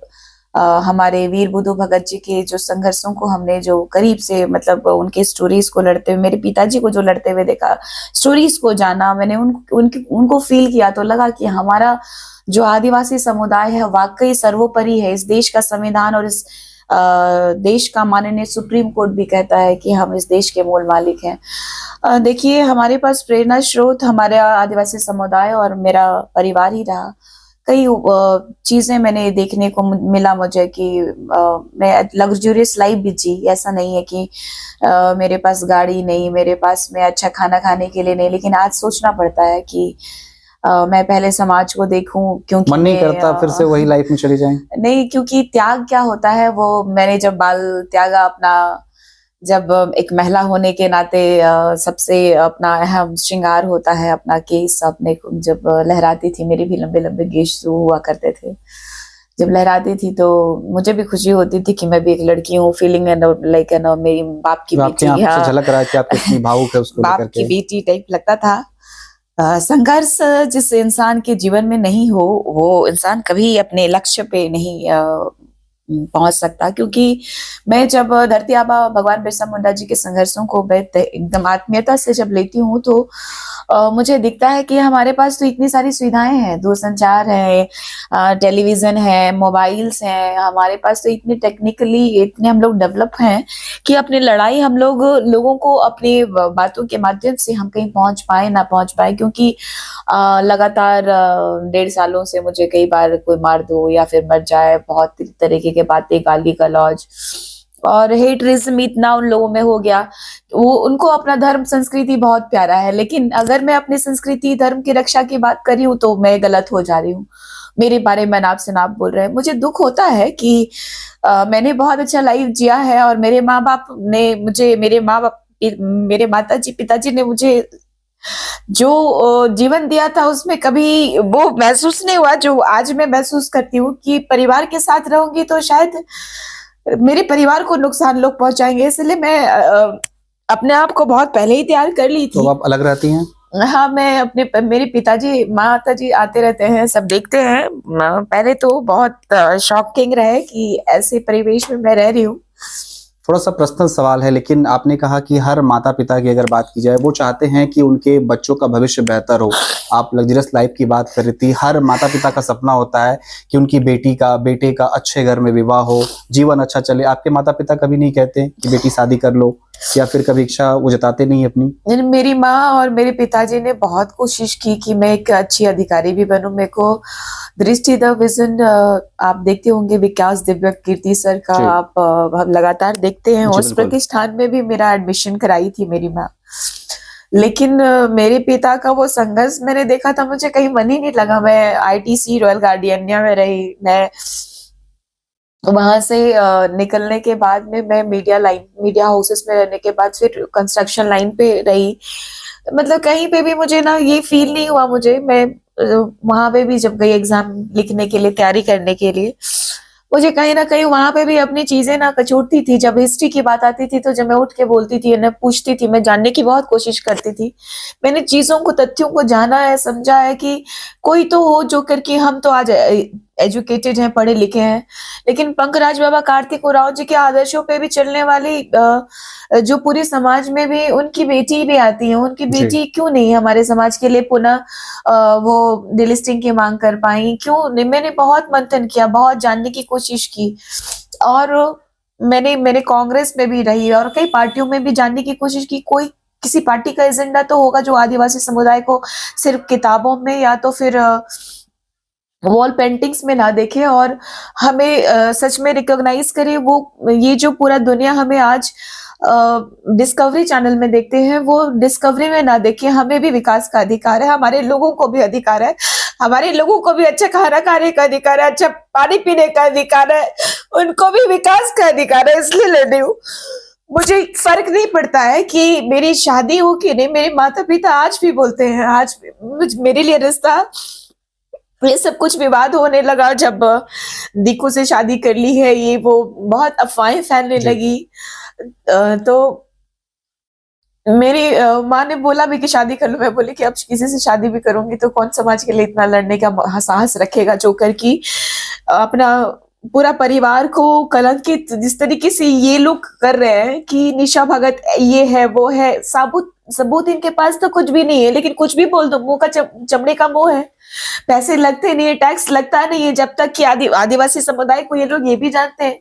हमारे वीर बुद्धू भगत जी के जो संघर्षों को हमने जो करीब से, मतलब उनके स्टोरीज को लड़ते हुए, मेरे पिताजी को जो लड़ते हुए देखा, स्टोरीज को जाना, मैंने उनको फील किया, तो लगा कि हमारा जो आदिवासी समुदाय है वाकई सर्वोपरि है। इस देश का संविधान और इस देश का माननीय सुप्रीम कोर्ट भी कहता है कि हम इस देश के मूल मालिक हैं। देखिए, हमारे पास प्रेरणा स्रोत हमारे आदिवासी समुदाय और मेरा परिवार ही रहा। कई चीजें मैंने देखने को मिला मुझे कि मैं लग्जरियस लाइफ भी जी। ऐसा नहीं है कि मेरे पास गाड़ी नहीं, मेरे पास में अच्छा खाना खाने के लिए नहीं, लेकिन आज सोचना पड़ता है कि मैं पहले समाज को देखूं, क्योंकि मन नहीं करता फिर से वही लाइफ में चली जाएं? नहीं, क्योंकि त्याग क्या होता है वो मैंने जब बाल त्यागा अपना, जब एक महिला होने के नाते सबसे अपना अहम श्रृंगार होता है अपना केस, अपने जब लहराती थी, मेरे भी लंबे लंबे केश हुआ करते थे, जब लहराती थी तो मुझे भी खुशी होती थी कि मैं भी एक लड़की हूँ, फीलिंग लाइक मेरी बाप की बेटी, हाँ, झलक रहा है कि आप कितनी भावुक है उसको लेकर के। बाप की बेटी टाइप लगता था। संघर्ष जिस इंसान के जीवन में नहीं हो, वो इंसान कभी अपने लक्ष्य पे नहीं पहुंच सकता। क्योंकि मैं जब धरती आबा भगवान बिरसा मुंडा जी के संघर्षों को मैं एकदम आत्मीयता से जब लेती हूँ, तो मुझे दिखता है कि हमारे पास तो इतनी सारी सुविधाएं हैं, दूरसंचार है, टेलीविजन है, मोबाइल्स हैं, हमारे पास तो इतने टेक्निकली इतने हम लोग डेवलप हैं कि अपनी लड़ाई हम लोगों को अपनी बातों के माध्यम से हम कहीं पहुंच पाए ना पहुंच पाए। क्योंकि लगातार 1.5 सालों से मुझे कई बार कोई मार दो या फिर मर जाए, बहुत तरीके के बातें, गाली गलौज और हेटरिज्म इतना उन लोगों में हो गया। वो उनको अपना धर्म संस्कृति बहुत प्यारा है, लेकिन अगर मैं अपनी संस्कृति धर्म की रक्षा की बात कर रही हूँ तो मैं गलत हो जा रही हूँ। मेरे बारे में नाप से नाप बोल रहे हैं। मुझे दुख होता है कि मैंने बहुत अच्छा लाइफ जिया है और मेरे माँ बाप ने मुझे, मेरे माता जी पिताजी ने मुझे जो जीवन दिया था उसमें कभी वो महसूस नहीं हुआ जो आज मैं महसूस करती हूँ कि परिवार के साथ रहूंगी तो शायद मेरे परिवार को नुकसान लोग पहुंचाएंगे। इसलिए मैं अपने आप को बहुत पहले ही तैयार कर ली थी। तो आप अलग रहती हैं? हाँ, मैं मेरे पिताजी माता जी आते रहते हैं, सब देखते हैं। पहले तो बहुत शॉकिंग रहे कि ऐसे परिवेश में मैं रह रही हूँ। थोड़ा सा पर्सनल सवाल है, लेकिन आपने कहा कि हर माता पिता की अगर बात की जाए, वो चाहते हैं कि उनके बच्चों का भविष्य बेहतर हो। आप लग्जरियस लाइफ की बात कर रही थी। हर माता पिता का सपना होता है कि उनकी बेटे का अच्छे घर में विवाह हो, जीवन अच्छा चले। आपके माता पिता कभी नहीं कहते कि बेटी शादी कर लो, या फिर कभी इच्छा वो जताते नहीं अपनी? मेरी माँ और मेरे पिताजी ने बहुत कोशिश की कि मैं एक अच्छी अधिकारी भी बनूं। मेरे को दृष्टि द विजन आप देखते होंगे विकास दिव्य कीर्ति सर का, आप हम लगातार देखते हैं। उस प्रतिष्ठान में भी मेरा एडमिशन कराई थी मेरी माँ। लेकिन मेरे पिता का वो संघर्ष मैंने देखा था, मुझे कहीं मन ही नहीं लगा। मैं ITC रॉयल गार्डियनिया में रही, मैं वहां से निकलने के बाद में मैं मीडिया हाउसेस में रहने के बाद फिर कंस्ट्रक्शन लाइन पे रही। मतलब कहीं पे भी मुझे ना ये फील नहीं हुआ मुझे, मैं वहां पे भी जब गई एग्जाम लिखने के लिए, तैयारी करने के लिए, मुझे कहीं ना कहीं वहां पे भी अपनी चीजें ना कचोटती थी। जब हिस्ट्री की बात आती थी तो जब मैं उठ के बोलती थी, ना पूछती थी, मैं जानने की बहुत कोशिश करती थी। मैंने चीजों को, तथ्यों को जाना है, समझा है कि कोई तो हो जो करके हम तो आज एजुकेटेड हैं, पढ़े लिखे हैं, लेकिन पंकराज बाबा, कार्तिक उरांव जी के आदर्शों पे भी चलने वाली जो पूरे समाज में भी उनकी बेटी भी आती है, उनकी जी। बेटी क्यों नहीं हमारे समाज के लिए पुनः वो डिलिस्टिंग की मांग कर पाई, क्यों नहीं? मैंने बहुत मंथन किया, बहुत जानने की कोशिश की, और मैंने कांग्रेस में भी रही और कई पार्टियों में भी जानने की कोशिश की। कोई किसी पार्टी का एजेंडा तो होगा जो आदिवासी समुदाय को सिर्फ किताबों में या तो फिर वॉल पेंटिंग्स में ना देखे और हमें सच में रिकॉग्नाइज करे। वो ये जो पूरा दुनिया हमें आज डिस्कवरी चैनल में देखते हैं, वो डिस्कवरी में ना देखे। हमें भी विकास का अधिकार है, हमारे लोगों को भी अधिकार है, हमारे लोगों को भी अच्छा खाना खाने का अधिकार है, अच्छा पानी पीने का अधिकार है, उनको भी विकास का अधिकार है। इसलिए लड़ रही हूँ। मुझे फर्क नहीं पड़ता है कि मेरी शादी हो कि नहीं। मेरे माता पिता आज भी बोलते हैं, आज भी मेरे लिए रिश्ता, ये सब कुछ विवाद होने लगा जब दीकू से शादी कर ली है, ये वो बहुत अफवाहें फैलने जी। लगी। तो मेरी माँ ने बोला भी कि शादी कर लो। मैं बोली कि अब किसी से शादी भी करूंगी तो कौन समाज के लिए इतना लड़ने का साहस रखेगा, जो कर की अपना पूरा परिवार को कलंकित जिस तरीके से ये लोग कर रहे हैं कि निशा भगत ये है वो है। सबूत इनके पास तो कुछ भी नहीं है, लेकिन कुछ भी बोल दो, मुंह का चमड़े का मुंह है। पैसे लगते नहीं है, टैक्स लगता नहीं है, जब तक कि आदिवासी समुदाय को ये लोग ये भी जानते हैं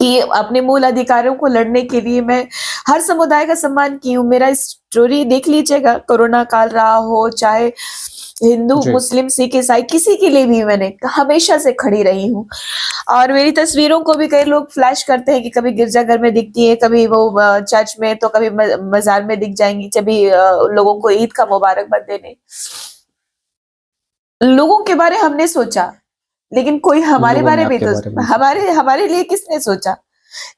कि अपने मूल अधिकारों को लड़ने के लिए मैं हर समुदाय का सम्मान की हूँ। मेरा स्टोरी देख लीजिएगा, कोरोना काल रहा हो, चाहे हिंदू जी। मुस्लिम सिख ईसाई, किसी के लिए भी मैंने हमेशा से खड़ी रही हूँ। और मेरी तस्वीरों को भी कई लोग फ्लैश करते हैं कि कभी गिरजाघर में दिखती है, कभी वो चर्च में, तो कभी मजार में दिख जाएंगी, कभी लोगों को ईद का मुबारकबाद देने। लोगों के बारे हमने सोचा, लेकिन कोई हमारे लोगों ने बारे में आपके तो बारे में हमारे हमारे लिए किसने सोचा?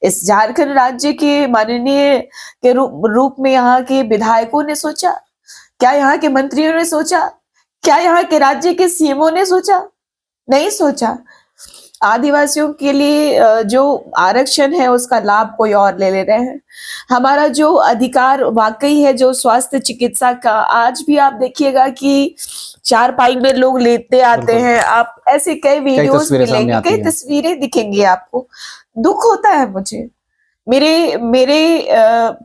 इस झारखंड राज्य के माननीय के रूप में यहाँ के विधायकों ने सोचा? क्या यहाँ के मंत्रियों ने सोचा? क्या यहाँ के राज्य के सीएमओ ने सोचा? नहीं सोचा। आदिवासियों के लिए जो आरक्षण है उसका लाभ कोई और ले रहे हैं। हमारा जो अधिकार वाकई है, जो स्वास्थ्य चिकित्सा का, आज भी आप देखिएगा कि चारपाई में लोग लेते आते बिल्कुल। हैं। आप ऐसे कई वीडियोस तस्वीरें सामने मिलेंगे, आती कई हैं। तस्वीरें दिखेंगी आपको। दुख होता है मुझे। मेरे मेरे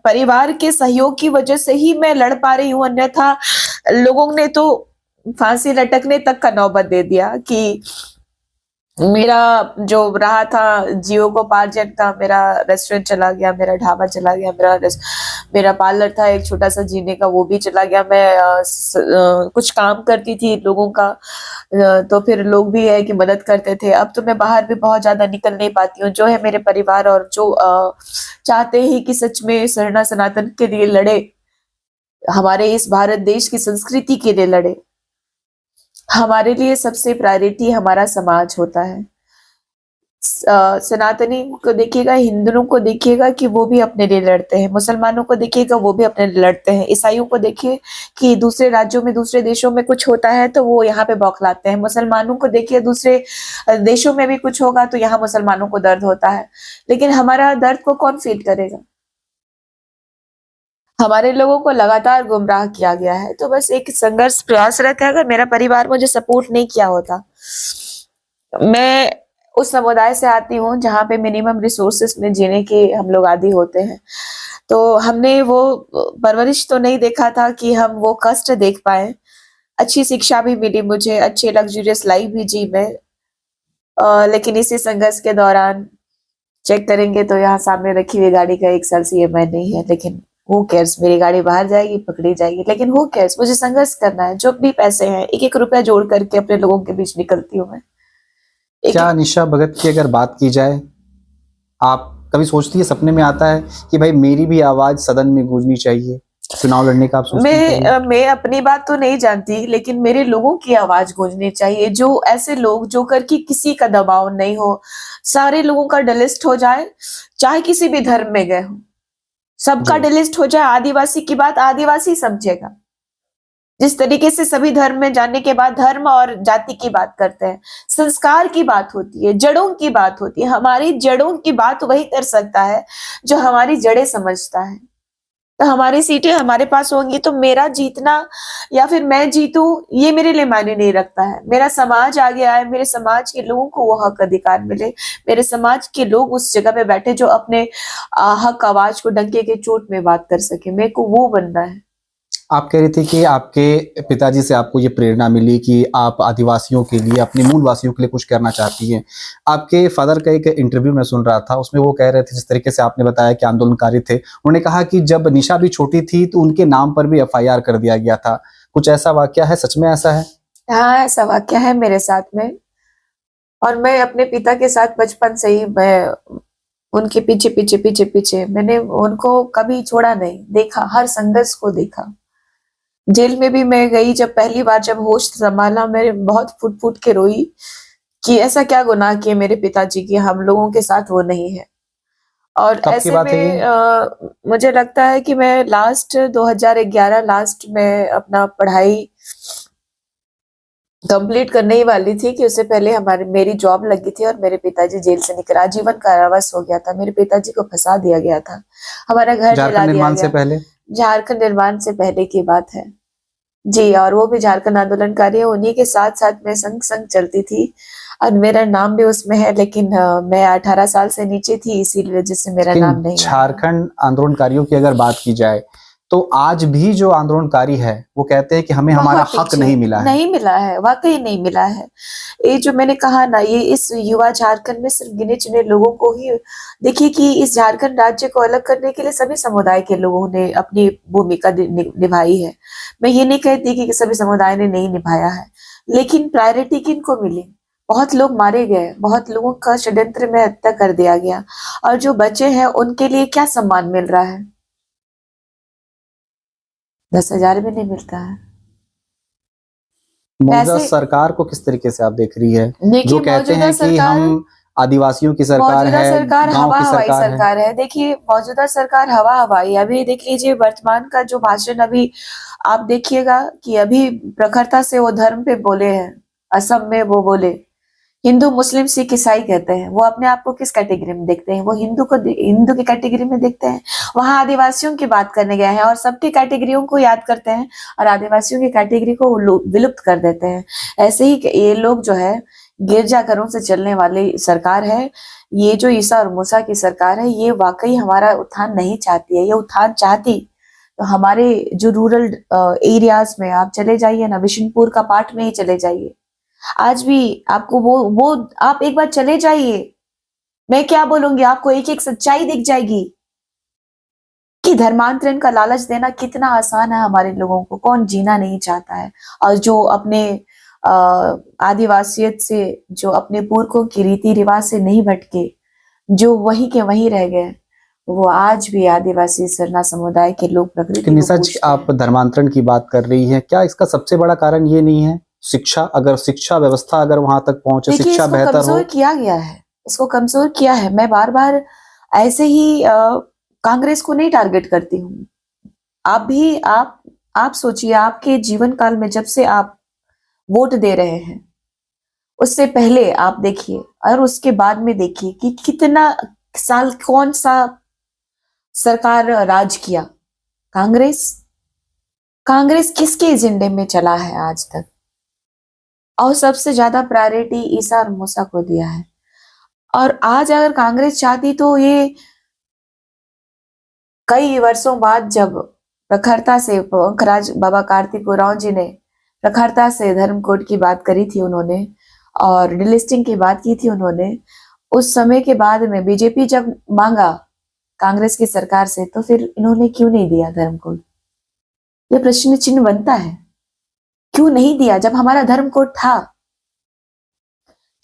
परिवार के सहयोग की वजह से ही मैं लड़ पा रही हूँ, अन्यथा लोगों ने तो फांसी लटकने तक का नौबत दे दिया कि मेरा जो रहा था जीविकोपार्जन का, मेरा रेस्टोरेंट चला गया, मेरा ढाबा चला गया, मेरा पार्लर था एक छोटा सा जीने का, वो भी चला गया। मैं कुछ काम करती थी लोगों का, तो फिर लोग भी है कि मदद करते थे। अब तो मैं बाहर भी बहुत ज्यादा निकल नहीं पाती हूँ। जो है मेरे परिवार और जो चाहते ही कि सच में सरना सनातन के लिए लड़े, हमारे इस भारत देश की संस्कृति के लिए लड़े, हमारे लिए सबसे प्रायोरिटी हमारा समाज होता है। सनातनी को देखिएगा, हिंदुओं को देखिएगा कि वो भी अपने लिए लड़ते हैं, मुसलमानों को देखिएगा वो भी अपने लिए लड़ते हैं, ईसाइयों को देखिए कि दूसरे राज्यों में, दूसरे देशों में कुछ होता है तो वो यहाँ पे बौखलाते हैं। मुसलमानों को देखिए, दूसरे देशों में भी कुछ होगा तो यहाँ मुसलमानों को दर्द होता है, लेकिन हमारा दर्द को कौन फील करेगा? हमारे लोगों को लगातार गुमराह किया गया है। तो बस एक संघर्ष प्रयासरत है। अगर मेरा परिवार मुझे सपोर्ट नहीं किया होता, मैं उस समुदाय से आती हूँ जहाँ पे मिनिमम रिसोर्सेस में जीने के हम लोग आदी होते हैं, तो हमने वो परवरिश तो नहीं देखा था कि हम वो कष्ट देख पाए। अच्छी शिक्षा भी मिली मुझे, अच्छी लग्जरियस लाइफ भी जी मैं, लेकिन इसी संघर्ष के दौरान चेक करेंगे तो यहाँ सामने रखी हुई गाड़ी का 1 साल से ईएमआई नहीं है, लेकिन हु केयर्स, मेरी गाड़ी बाहर जाएगी, पकड़ी जाएगी, लेकिन हु केयर्स, मुझे संघर्ष करना है। जो भी पैसे हैं, एक एक रुपया जोड़ करके अपने लोगों के बीच निकलती हूँ मैं। क्या निशा भगत की अगर बात की जाए, आप कभी सोचती है, सपने में आता है कि भाई मेरी भी आवाज सदन में गूंजनी चाहिए? चुनाव लड़ने का आप सोचते हैं? मैं अपनी बात तो नहीं जानती, लेकिन मेरे लोगों की आवाज गूंजनी चाहिए, जो ऐसे लोग जो करके किसी का दबाव नहीं हो, सारे लोगों का डिलिस्ट हो जाए, चाहे किसी भी धर्म में गए हो, सबका जी। डिलिस्ट हो जाए। आदिवासी की बात आदिवासी समझेगा। जिस तरीके से सभी धर्म में जाने के बाद धर्म और जाति की बात करते हैं, संस्कार की बात होती है, जड़ों की बात होती है। हमारी जड़ों की बात वही कर सकता है जो हमारी जड़ें समझता है। तो हमारी सीटें हमारे पास होंगी तो मेरा जीतना या फिर मैं जीतूं, ये मेरे लिए मायने नहीं रखता है। मेरा समाज आगे आए, मेरे समाज के लोगों को वो हक अधिकार मिले, मेरे समाज के लोग उस जगह पे बैठे जो अपने हक आवाज को डंके के चोट में बात कर सके। मेरे को वो बनना है। आप कह रही थी कि आपके पिताजी से आपको ये प्रेरणा मिली कि आप आदिवासियों के लिए, अपने मूल वासियों के लिए कुछ करना चाहती हैं। आपके फादर का एक इंटरव्यू मैं सुन रहा था, उसमें वो कह रहे थे, जिस तरीके से आपने बताया कि आंदोलनकारी थे, उन्होंने कहा कि जब निशा भी छोटी थी तो उनके नाम पर भी एफआईआर कर दिया गया था। कुछ ऐसा वाकया है? सच में ऐसा है? हाँ, ऐसा वाकया है मेरे साथ में। और मैं अपने पिता के साथ बचपन से ही मैं उनके पीछे पीछे पीछे पीछे, मैंने उनको कभी छोड़ा नहीं, देखा, हर संघर्ष को देखा। जेल में भी मैं गई, जब पहली बार जब होश संभाला, मैं बहुत फुट फुट के रोई कि ऐसा क्या गुनाह किए मेरे पिताजी की, हम लोगों के साथ वो नहीं है। और कब की ऐसे बात है ये? में मुझे लगता है कि मैं लास्ट 2011 लास्ट में अपना पढ़ाई कंप्लीट करने ही वाली थी कि उससे पहले मेरी जॉब लगी थी और मेरे पिताजी जेल से निकल, आजीवन कारावास हो गया था। मेरे पिताजी को फंसा दिया गया था, हमारा घर जला झारखंड दिया निर्माण से गया। पहले? झारखंड निर्माण से पहले की बात है जी। और वो भी झारखंड आंदोलनकारी है, उन्हीं के साथ साथ मैं संग संग चलती थी और मेरा नाम भी उसमें है, लेकिन मैं 18 साल से नीचे थी, इसीलिए वजह से मेरा नाम लेकिन नहीं आया। झारखंड आंदोलनकारियों की अगर बात की जाए तो आज भी जो आंदोलनकारी है वो कहते हैं कि हमें हमारा बहुत हक पीछे नहीं मिला है। नहीं मिला है, वाकई नहीं मिला है। ये जो मैंने कहा ना, ये इस युवा झारखंड में सिर्फ गिने चुने लोगों को ही, देखिए कि इस झारखंड राज्य को अलग करने के लिए सभी समुदाय के लोगों ने अपनी भूमिका निभाई है। मैं ये नहीं कहती कि सभी समुदाय ने नहीं निभाया है, लेकिन प्रायोरिटी किनको मिली? बहुत लोग मारे गए, बहुत लोगों का षड्यंत्र में हत्या कर दिया गया, और जो बचे हैं उनके लिए क्या सम्मान मिल रहा है? 10,000 भी नहीं मिलता है। मौजूदा पैसे, सरकार को किस तरीके से आप देख रही है, देखिए जो कहते हैं कि हम आदिवासियों की सरकार मौजूदा है, सरकार गांव हवा की हवाई सरकार है? सरकार है। देखिए मौजूदा सरकार हवा हवाई, अभी देख लीजिए वर्तमान का जो भाषण, अभी आप देखिएगा कि अभी प्रखरता से वो धर्म पे बोले हैं। असम में वो बोले हिंदू मुस्लिम सिख ईसाई कहते हैं, वो अपने आप को किस कैटेगरी में देखते हैं? वो हिंदू को हिंदू की कैटेगरी में देखते हैं। वहां आदिवासियों की बात करने गए हैं और सबकी कैटेगरियों को याद करते हैं और आदिवासियों की कैटेगरी को विलुप्त कर देते हैं। ऐसे ही ये लोग जो है गिरजाघरों से चलने वाली सरकार है। ये जो ईसा और मूसा की सरकार है, ये वाकई हमारा उत्थान नहीं चाहती है। ये उत्थान चाहती तो हमारे जो रूरल एरियाज में आप चले जाइए ना, विशुनपुर का पार्ट में ही चले जाइए, आज भी आपको वो आप एक बार चले जाइए, मैं क्या बोलूंगी, आपको एक एक सच्चाई दिख जाएगी कि धर्मांतरण का लालच देना कितना आसान है हमारे लोगों को। कौन जीना नहीं चाहता है? और जो अपने आदिवासियत से, जो अपने पुरखों की रीति रिवाज से नहीं भटके, जो वहीं के वहीं रह गए, वो आज भी आदिवासी सरना समुदाय के लोग प्रकृति को निशा जी, पूजते आप हैं। धर्मांतरण की बात कर रही हैं, क्या इसका सबसे बड़ा कारण ये नहीं है शिक्षा? अगर शिक्षा व्यवस्था अगर वहां तक पहुंचे, देखिए शिक्षा इसको बेहतर हो। कमजोर किया गया है, इसको कमजोर किया है। मैं बार बार ऐसे ही कांग्रेस को नहीं टारगेट करती हूँ। आप भी आप सोचिए, आपके जीवन काल में जब से आप वोट दे रहे हैं, उससे पहले आप देखिए और उसके बाद में देखिए कि कितना साल कौन सा सरकार राज किया। कांग्रेस कांग्रेस किसके एजेंडे में चला है आज तक? और सबसे ज्यादा प्रायोरिटी ईसा और मूसा को दिया है। और आज अगर कांग्रेस चाहती तो ये कई वर्षों बाद, जब प्रखरता से पंकराज बाबा कार्तिक उरांव जी ने प्रखरता से धर्म कोड की बात करी थी उन्होंने, और डिलिस्टिंग की बात की थी उन्होंने, उस समय के बाद में बीजेपी जब मांगा कांग्रेस की सरकार से, तो फिर इन्होंने क्यों नहीं दिया धर्म कोड? ये प्रश्न चिन्ह बनता है, क्यों नहीं दिया जब हमारा धर्म कोड था?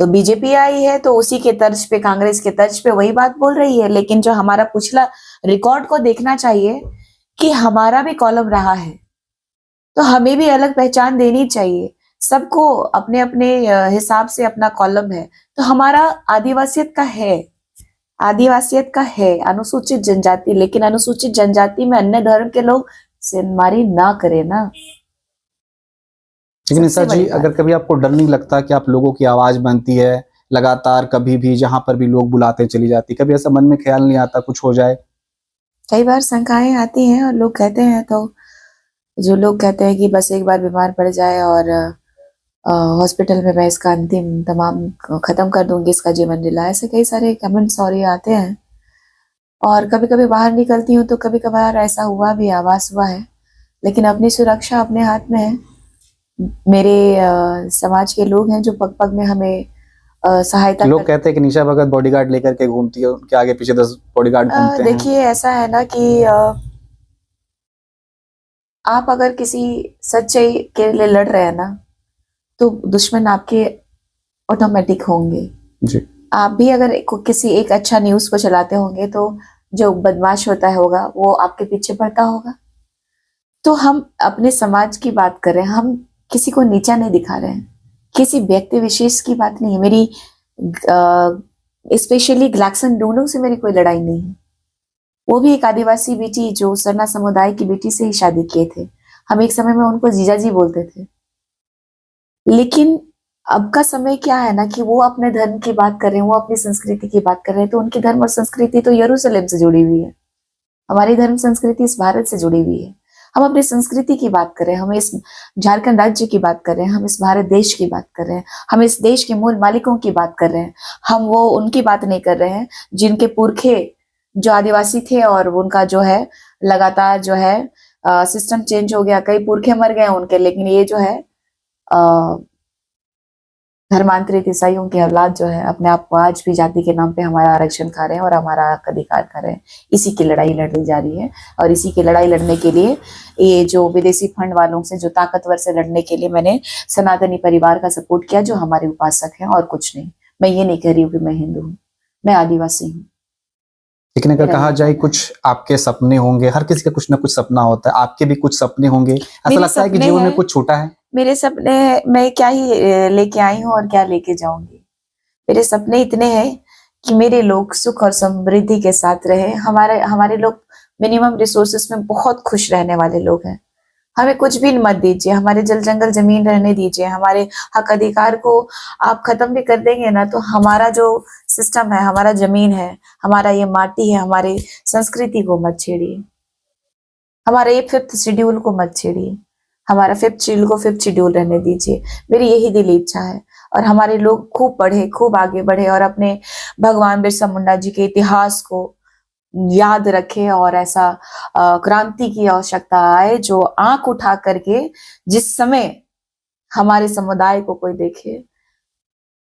तो बीजेपी आई है तो उसी के तर्ज पे, कांग्रेस के तर्ज पे वही बात बोल रही है। लेकिन जो हमारा पिछला रिकॉर्ड को देखना चाहिए कि हमारा भी कॉलम रहा है, तो हमें भी अलग पहचान देनी चाहिए। सबको अपने अपने हिसाब से अपना कॉलम है। तो हमारा आदिवासियत का है, आदिवासियत का है, अनुसूचित जनजाति, लेकिन अनुसूचित जनजाति में अन्य धर्म के लोग सिनमारी ना करे ना। लेकिन निशा सबसे जी, बड़ी बात। अगर कभी आपको डर नहीं लगता कि आप लोगों की आवाज बनती है लगातार, कभी भी जहां पर भी लोग बुलाते चली जाती, कभी ऐसा मन में ख्याल नहीं आता कुछ हो जाए? कई बार शंकाएं आती हैं और लोग कहते हैं, तो जो लोग कहते हैं कि बस एक बार बीमार पड़ जाए और हॉस्पिटल में मैं इसका अंतिम तमाम खत्म कर दूंगी इसका जीवन लीला, ऐसे कई सारे कमेंट्स और ये आते हैं। और कभी कभी बाहर निकलती हूँ तो कभी कभार ऐसा हुआ भी, आभास हुआ है। लेकिन अपनी सुरक्षा अपने हाथ में है। मेरे समाज के लोग हैं जो पग पग में हमें सहायता लोग कहते हैं कि निशा भगत बॉडीगार्ड लेकर के घूमती है, उनके आगे पीछे 10 बॉडीगार्ड घूमते हैं। देखिए, ऐसा है ना कि आप अगर किसी सच्चाई के लिए लड़ रहे हैं ना, तो दुश्मन आपके ऑटोमेटिक होंगे जी। आप भी अगर किसी एक अच्छा न्यूज को चलाते होंगे, तो जो बदमाश होगा वो आपके पीछे पड़ता होगा। तो हम अपने समाज की बात कर रहे हैं, हम किसी को नीचा नहीं दिखा रहे हैं, किसी व्यक्ति विशेष की बात नहीं है। मेरी स्पेशली ग्लैक्सन डूनू से मेरी कोई लड़ाई नहीं है। वो भी एक आदिवासी बेटी जो सरना समुदाय की बेटी से ही शादी किए थे। हम एक समय में उनको जीजा जी बोलते थे। लेकिन अब का समय क्या है ना कि वो अपने धर्म की बात कर रहे हैं, वो अपनी संस्कृति की बात कर रहे हैं। तो उनकी धर्म और संस्कृति तो यरूशलेम से जुड़ी हुई है, हमारी धर्म संस्कृति इस भारत से जुड़ी हुई है। हम अपनी संस्कृति की बात कर रहे हैं, हम इस झारखंड राज्य की बात कर रहे हैं, हम इस भारत देश की बात कर रहे हैं, हम इस देश के मूल मालिकों की बात कर रहे हैं। हम वो उनकी बात नहीं कर रहे हैं जिनके पुरखे जो आदिवासी थे और उनका जो है लगातार जो है सिस्टम चेंज हो गया, कई पुरखे मर गए उनके। लेकिन ये जो है धर्मांतरित ईसाइयों की औलाद जो है अपने आप को आज भी जाति के नाम पे हमारा आरक्षण खा रहे हैं और हमारा हक अधिकार खा रहे हैं। इसी की लड़ाई लड़ी जा रही है। और इसी की लड़ाई लड़ने के लिए ये जो विदेशी फंड वालों से, जो ताकतवर से लड़ने के लिए मैंने सनातनी परिवार का सपोर्ट किया, जो हमारे उपासक हैं और कुछ नहीं। मैं ये नहीं कह रही हूँ कि मैं हिंदू हूँ, मैं आदिवासी हूँ। लेकिन अगर कहा जाए कुछ आपके सपने होंगे, हर किसी का कुछ ना कुछ सपना होता है, आपके भी कुछ सपने होंगे, ऐसा लगता है कि जीवन में कुछ छूटा है? मेरे सपने, मैं क्या ही लेके आई हूँ और क्या लेके जाऊंगी। मेरे सपने इतने हैं कि मेरे लोग सुख और समृद्धि के साथ रहे। हमारे लोग मिनिमम रिसोर्सेस में बहुत खुश रहने वाले लोग हैं। हमें कुछ भी मत दीजिए, हमारे जल जंगल जमीन रहने दीजिए। हमारे हक अधिकार को आप खत्म भी कर देंगे ना, तो हमारा जो सिस्टम है, हमारा जमीन है, हमारा ये माटी है, हमारी संस्कृति को मत छेड़िए। हमारा ये 5th शेड्यूल को मत छेड़िए। हमारा 5th शेड्यूल को 5th शेड्यूल रहने दीजिए। मेरी यही दिली इच्छा है। और हमारे लोग खूब पढ़े, खूब आगे बढ़े और अपने भगवान बिरसा मुंडा जी के इतिहास को याद रखे। और ऐसा क्रांति की आवश्यकता आए जो आंख उठा करके जिस समय हमारे समुदाय को कोई देखे,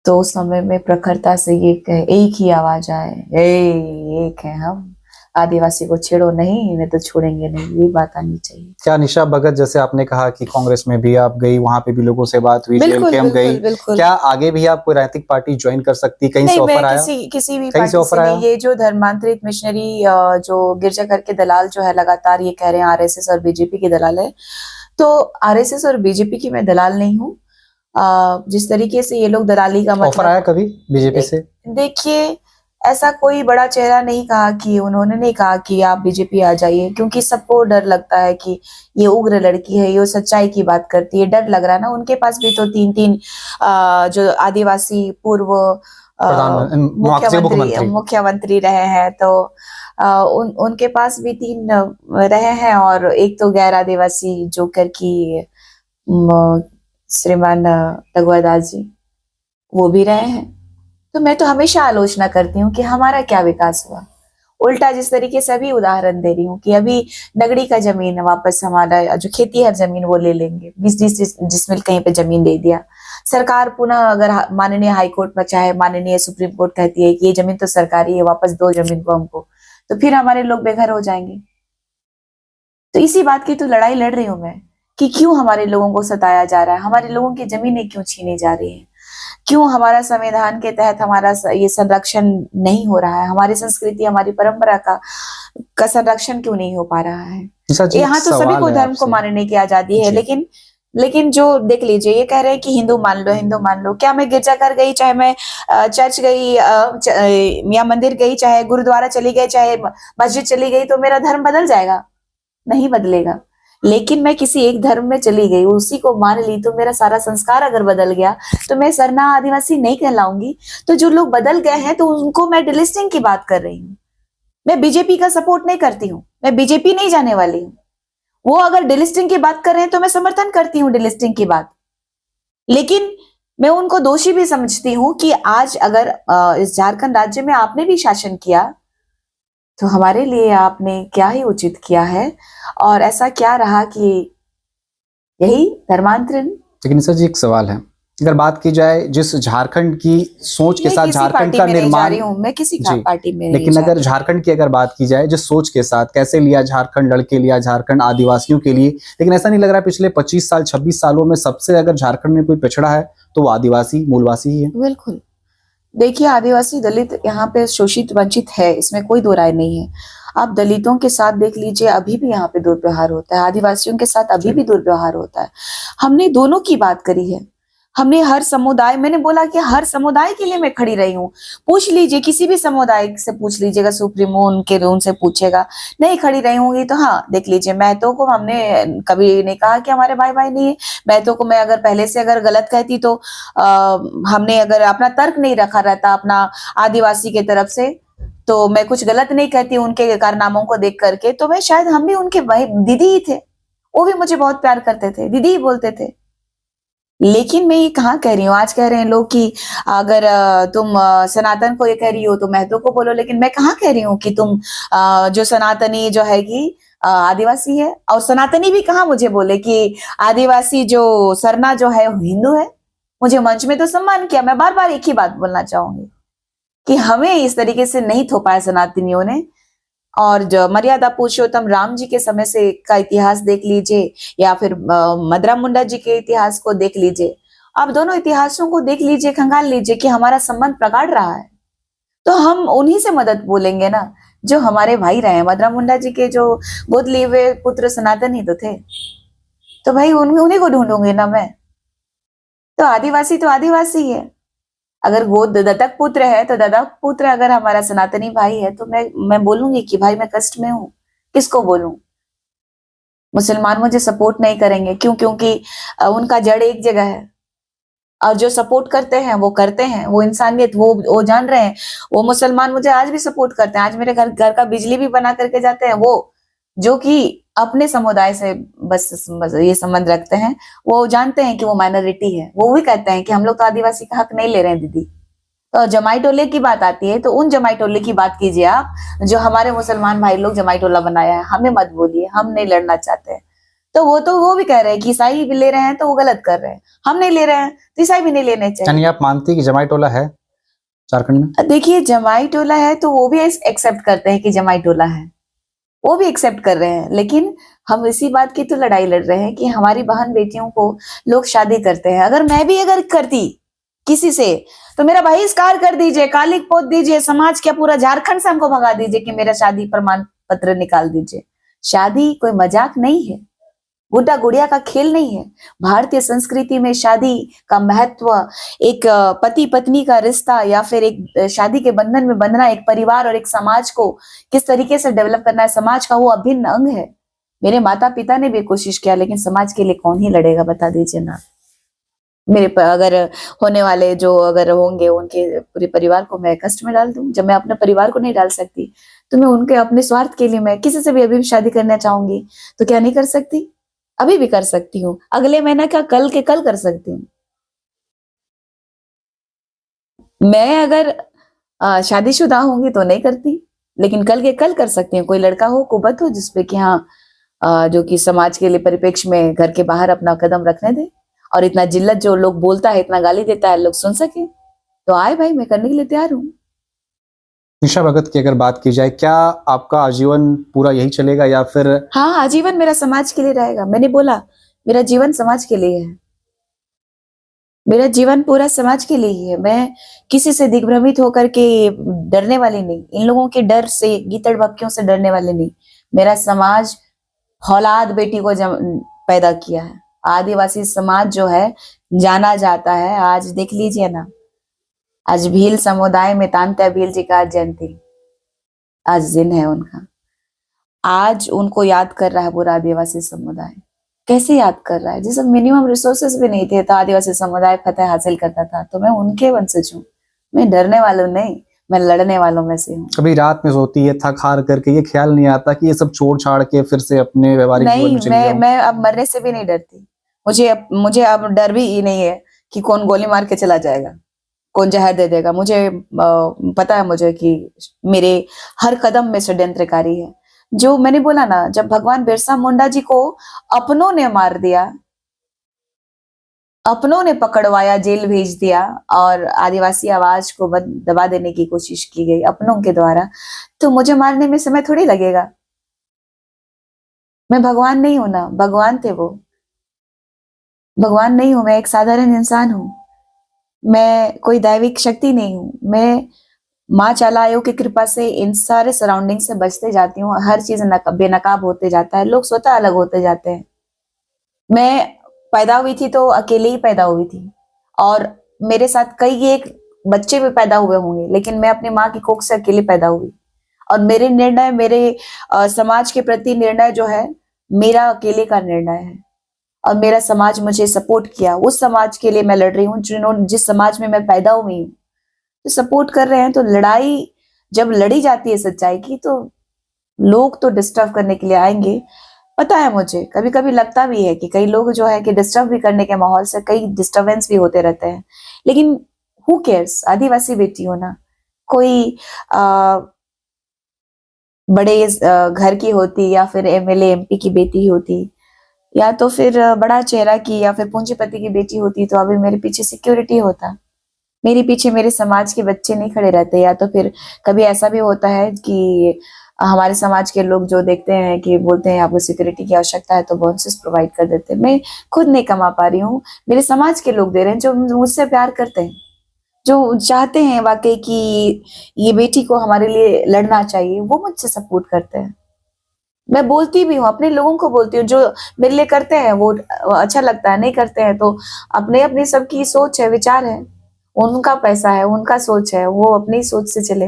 तो उस समय में प्रखरता से ये कहे, एक ही आवाज आए, एक है हम, आदिवासी को छेड़ो नहीं, इन्हें तो छोड़ेंगे नहीं। ये बात आनी चाहिए। क्या निशा भगत, जैसे आपने कहा कि कांग्रेस में भी आप गई, वहां पे भी लोगों से बात हुई, जेल कैंप गई, क्या आगे भी आप कोई राजनीतिक पार्टी ज्वाइन कर सकती? कहीं से ऑफर आया? किसी भी पार्टी से नहीं। ये जो धर्मांतरित मिशनरी जो गिरजाघर के दलाल जो है लगातार ये कह रहे हैं आरएसएस और बीजेपी के दलाल है, तो आरएसएस और बीजेपी की मैं दलाल नहीं हूँ। जिस तरीके से ये लोग दलाली का मतलब, ऑफर आया कभी बीजेपी से? देखिए, ऐसा कोई बड़ा चेहरा नहीं कहा कि उन्होंने नहीं कहा कि आप बीजेपी आ जाइए, क्योंकि सबको डर लगता है कि ये उग्र लड़की है, ये सच्चाई की बात करती है, डर लग रहा है ना। उनके पास भी तो 3 जो आदिवासी पूर्व मुख्यमंत्री रहे हैं, तो उनके पास भी 3 रहे हैं। और एक तो गैर आदिवासी जोकर की श्रीमान रघुवर दास जी, वो भी रहे हैं। तो मैं तो हमेशा आलोचना करती हूँ कि हमारा क्या विकास हुआ। उल्टा जिस तरीके से अभी उदाहरण दे रही हूँ कि अभी नगड़ी का जमीन वापस, हमारा जो खेती हर जमीन वो ले लेंगे, 20 जिसमें कहीं पे जमीन दे दिया सरकार। पुनः अगर माननीय हाईकोर्ट में, चाहे माननीय सुप्रीम कोर्ट कहती है कि ये जमीन तो सरकारी है, वापस दो जमीन को हमको, तो फिर हमारे लोग बेघर हो जाएंगे। तो इसी बात की तो लड़ाई लड़ रही हूँ मैं कि क्यों हमारे लोगों को सताया जा रहा है, हमारे लोगों की जमीनें क्यों छीनी जा रही है। क्यों हमारा संविधान के तहत हमारा ये संरक्षण नहीं हो रहा है, हमारी संस्कृति हमारी परंपरा का संरक्षण क्यों नहीं हो पा रहा है। यहाँ तो सभी को धर्म को मानने की आजादी है, लेकिन जो देख लीजिए ये कह रहे हैं कि हिंदू मान लो, हिंदू मान लो। क्या मैं गिरजाघर गई, चाहे मैं चर्च गई या मंदिर गई, चाहे गुरुद्वारा चली गई, चाहे मस्जिद चली गई, तो मेरा धर्म बदल जाएगा? नहीं बदलेगा। लेकिन मैं किसी एक धर्म में चली गई, उसी को मान ली, तो मेरा सारा संस्कार अगर बदल गया तो मैं सरना आदिवासी नहीं कहलाऊंगी। तो जो लोग बदल गए हैं तो उनको मैं डिलिस्टिंग की बात कर रही हूँ। मैं बीजेपी का सपोर्ट नहीं करती हूँ, मैं बीजेपी नहीं जाने वाली हूँ। वो अगर डिलिस्टिंग की बात कर रहे हैं तो मैं समर्थन करती हूँ डिलिस्टिंग की बात, लेकिन मैं उनको दोषी भी समझती हूँ कि आज अगर इस झारखंड राज्य में आपने भी शासन किया तो हमारे लिए आपने क्या ही उचित किया है, और ऐसा क्या रहा कि यही धर्मांतरण। लेकिन सर जी एक सवाल है, अगर बात की जाए जिस झारखंड की सोच के साथ झारखंड का निर्माण, मैं किसी पार्टी में लेकिन अगर झारखंड की अगर बात की जाए जिस सोच के साथ कैसे लिया झारखंड, लड़के लिया झारखंड आदिवासियों के लिए, लेकिन ऐसा नहीं लग रहा है पिछले 25 साल 26 सालों में सबसे अगर झारखंड में कोई पिछड़ा है तो वो आदिवासी मूलवासी ही है। बिल्कुल, देखिए आदिवासी दलित यहाँ पे शोषित वंचित है, इसमें कोई दो राय नहीं है। आप दलितों के साथ देख लीजिए, अभी भी यहाँ पे दुर्व्यवहार होता है, आदिवासियों के साथ अभी भी दुर्व्यवहार होता है। हमने दोनों की बात करी है, हमने हर समुदाय, मैंने बोला कि हर समुदाय के लिए मैं खड़ी रही हूँ। पूछ लीजिए, किसी भी समुदाय से पूछ लीजिएगा, सुप्रीमो उनसे पूछेगा, नहीं खड़ी रही होंगी तो हाँ देख लीजिए। महतो को हमने कभी नहीं कहा कि हमारे भाई भाई नहीं है। महतो को मैं अगर पहले से अगर गलत कहती तो हमने अगर अपना तर्क नहीं रखा रहता अपना आदिवासी के तरफ से, तो मैं कुछ गलत नहीं कहती उनके कारनामों को देख करके, तो मैं शायद हम भी उनके भाई दीदी ही थे। वो भी मुझे बहुत प्यार करते थे, दीदी ही बोलते थे। लेकिन मैं ये कहाँ कह रही हूँ, आज कह रहे हैं लोग कि अगर तुम सनातन को ये कह रही हो तो महतो को बोलो, लेकिन मैं कहाँ कह रही हूँ कि तुम जो सनातनी जो है कि आदिवासी है, और सनातनी भी कहाँ मुझे बोले कि आदिवासी जो सरना जो है हिंदू है। मुझे मंच में तो सम्मान किया। मैं बार बार एक ही बात बोलना चाहूंगी कि हमें इस तरीके से नहीं थोपाया सनातनियों ने। और जो मर्यादा पुरुषोत्तम राम जी के समय से का इतिहास देख लीजिए, या फिर मदरा मुंडा जी के इतिहास को देख लीजिए, आप दोनों इतिहासों को देख लीजिए, खंगाल लीजिए कि हमारा संबंध प्रगाढ़ रहा है। तो हम उन्हीं से मदद बोलेंगे ना जो हमारे भाई रहे। मदरा मुंडा जी के जो गोद लिए हुए पुत्र सनातन ही तो थे, तो भाई उन्हीं को ढूंढूंगी ना मैं। तो आदिवासी है। अगर वो दत्तक पुत्र है तो दत्तक पुत्र अगर हमारा सनातनी भाई है तो मैं बोलूंगी कि भाई मैं कष्ट में हूं। किसको बोलूं? मुसलमान मुझे सपोर्ट नहीं करेंगे, क्यों? क्योंकि उनका जड़ एक जगह है, और जो सपोर्ट करते हैं वो करते हैं, वो इंसानियत वो जान रहे हैं। वो मुसलमान मुझे आज भी सपोर्ट करते हैं, आज मेरे घर का बिजली भी बना करके जाते हैं, वो जो कि अपने समुदाय से बस ये संबंध रखते हैं। वो जानते हैं कि वो माइनॉरिटी है, वो भी कहते हैं कि हम लोग तो आदिवासी का हक नहीं ले रहे हैं दीदी। तो जमाई टोले की बात आती है तो उन जमाई टोले की बात कीजिए आप, जो हमारे मुसलमान भाई लोग जमाई टोला बनाया है। हमें मत बोलिए, हम नहीं लड़ना चाहते हैं। तो वो भी कह रहे हैं कि ईसाई भी ले रहे हैं तो वो गलत कर रहे हैं, हम नहीं ले रहे हैं तो ईसाई भी नहीं लेने चाहिए। यानी आप मानती है कि जमाई टोला है झारखंड में? देखिए जमाई टोला है तो वो भी एक्सेप्ट करते हैं कि जमाई टोला है, वो भी एक्सेप्ट कर रहे हैं। लेकिन हम इसी बात की तो लड़ाई लड़ रहे हैं कि हमारी बहन बेटियों को लोग शादी करते हैं। अगर मैं भी अगर करती किसी से तो मेरा बहिष्कार कर दीजिए, कालिक पोत दीजिए, समाज क्या पूरा झारखंड से हमको भगा दीजिए कि मेरा शादी प्रमाण पत्र निकाल दीजिए। शादी कोई मजाक नहीं है, गुड्डा गुड़िया का खेल नहीं है। भारतीय संस्कृति में शादी का महत्व, एक पति पत्नी का रिश्ता या फिर एक शादी के बंधन में बंधना, एक परिवार और एक समाज को किस तरीके से डेवलप करना है, समाज का वो अभिन्न अंग है। मेरे माता पिता ने भी कोशिश किया, लेकिन समाज के लिए कौन ही लड़ेगा बता दीजिए ना। मेरे अगर होने वाले जो अगर होंगे उनके पूरे परिवार को मैं कष्ट में डाल दूं? जब मैं अपने परिवार को नहीं डाल सकती तो मैं उनके अपने स्वार्थ के लिए मैं किसी से भी अभी भी शादी करना चाहूंगी तो क्या नहीं कर सकती? अभी भी कर सकती हूँ, अगले महीना क्या कल के कल कर सकती हूँ। मैं अगर शादीशुदा होंगी तो नहीं करती, लेकिन कल के कल कर सकती हूँ। कोई लड़का हो, कुबत हो जिसपे कि हाँ जो कि समाज के लिए परिप्रेक्ष्य में घर के बाहर अपना कदम रखने दे, और इतना जिल्लत जो लोग बोलता है, इतना गाली देता है, लोग सुन सके तो आए भाई, मैं करने के लिए तैयार हूँ। निशा भगत की अगर बात की जाए, क्या आपका आजीवन पूरा यही चलेगा या फिर? हाँ, आजीवन मेरा समाज के लिए रहेगा। मैंने बोला मेरा जीवन समाज के लिए है। मेरा जीवन पूरा समाज के लिए ही है। मैं किसी से दिग्भ्रमित होकर के डरने वाली नहीं, इन लोगों के डर से, गीदड़ बक्कियों से डरने वाली नहीं। मेरा समाज फौलाद बेटी को पैदा किया है। आदिवासी समाज जो है जाना जाता है। आज देख लीजिए ना, आज भील समुदाय में तांत्या भील जी का आज जयंती, आज दिन है उनका। आज उनको याद कर रहा है पूरा आदिवासी समुदाय। कैसे याद कर रहा है? जैसे मिनिमम रिसोर्सेस भी नहीं थे तो आदिवासी समुदाय फतेह हासिल करता था। तो मैं उनके वंशज हूँ। मैं डरने वालों नहीं, मैं लड़ने वालों में से हूँ। कभी रात में सोती है थक हार करके, ये ख्याल नहीं आता कि ये सब छोड़ छाड़ के फिर से अपने व्यवहारिक जीवन नहीं, में चली जाऊं? मैं अब मरने से भी नहीं डरती। मुझे अब डर भी नहीं है कि कौन गोली मार के चला जाएगा, कौन जहर दे देगा। मुझे पता है मुझे कि मेरे हर कदम में षड्यंत्रकारी है। जो मैंने बोला ना, जब भगवान बिरसा मुंडा जी को अपनों ने मार दिया, अपनों ने पकड़वाया, जेल भेज दिया और आदिवासी आवाज को दबा देने की कोशिश की गई अपनों के द्वारा, तो मुझे मारने में समय थोड़ी लगेगा। मैं भगवान नहीं हूं ना, भगवान थे वो। भगवान नहीं हूं, मैं एक साधारण इंसान हूं। मैं कोई दैविक शक्ति नहीं हूं। मैं माँ चाला आयोग की कृपा से इन सारे सराउंडिंग से बचते जाती हूँ। हर चीज बेनकाब होते जाता है, लोग स्वतः अलग होते जाते हैं। मैं पैदा हुई थी तो अकेले ही पैदा हुई थी, और मेरे साथ कई एक बच्चे भी पैदा हुए होंगे, लेकिन मैं अपनी माँ की कोख से अकेले पैदा हुई। और मेरे निर्णय, मेरे समाज के प्रति निर्णय जो है, मेरा अकेले का निर्णय है। और मेरा समाज मुझे सपोर्ट किया। उस समाज के लिए मैं लड़ रही हूँ जिस समाज में मैं पैदा हुई हूँ। तो सपोर्ट कर रहे हैं, तो लड़ाई जब लड़ी जाती है सच्चाई की, तो लोग तो डिस्टर्ब करने के लिए आएंगे। पता है मुझे, कभी कभी लगता भी है कि कई लोग जो है कि डिस्टर्ब भी करने के माहौल से कई डिस्टरबेंस भी होते रहते हैं। लेकिन हु केयर्स, आदिवासी बेटी हो ना, कोई बड़े घर की होती, या फिर एमएलए एमपी की बेटी होती, या तो फिर बड़ा चेहरा की, या फिर पूंजीपति की बेटी होती, तो अभी मेरे पीछे सिक्योरिटी होता। मेरे पीछे मेरे समाज के बच्चे नहीं खड़े रहते। या तो फिर कभी ऐसा भी होता है कि हमारे समाज के लोग जो देखते हैं कि बोलते हैं आपको सिक्योरिटी की आवश्यकता है, तो बोनसेस प्रोवाइड कर देते हैं। मैं खुद नहीं कमा पा रही हूँ, मेरे समाज के लोग दे रहे हैं, जो मुझसे प्यार करते हैं, जो चाहते हैं वाकई कि ये बेटी को हमारे लिए लड़ना चाहिए, वो मुझसे सपोर्ट करते हैं। मैं बोलती भी हूँ, अपने लोगों को बोलती हूँ, जो मेरे लिए करते हैं वो अच्छा लगता है, नहीं करते हैं तो अपने अपनी सबकी सोच है, विचार है, उनका पैसा है, उनका सोच है, वो अपनी सोच से चले।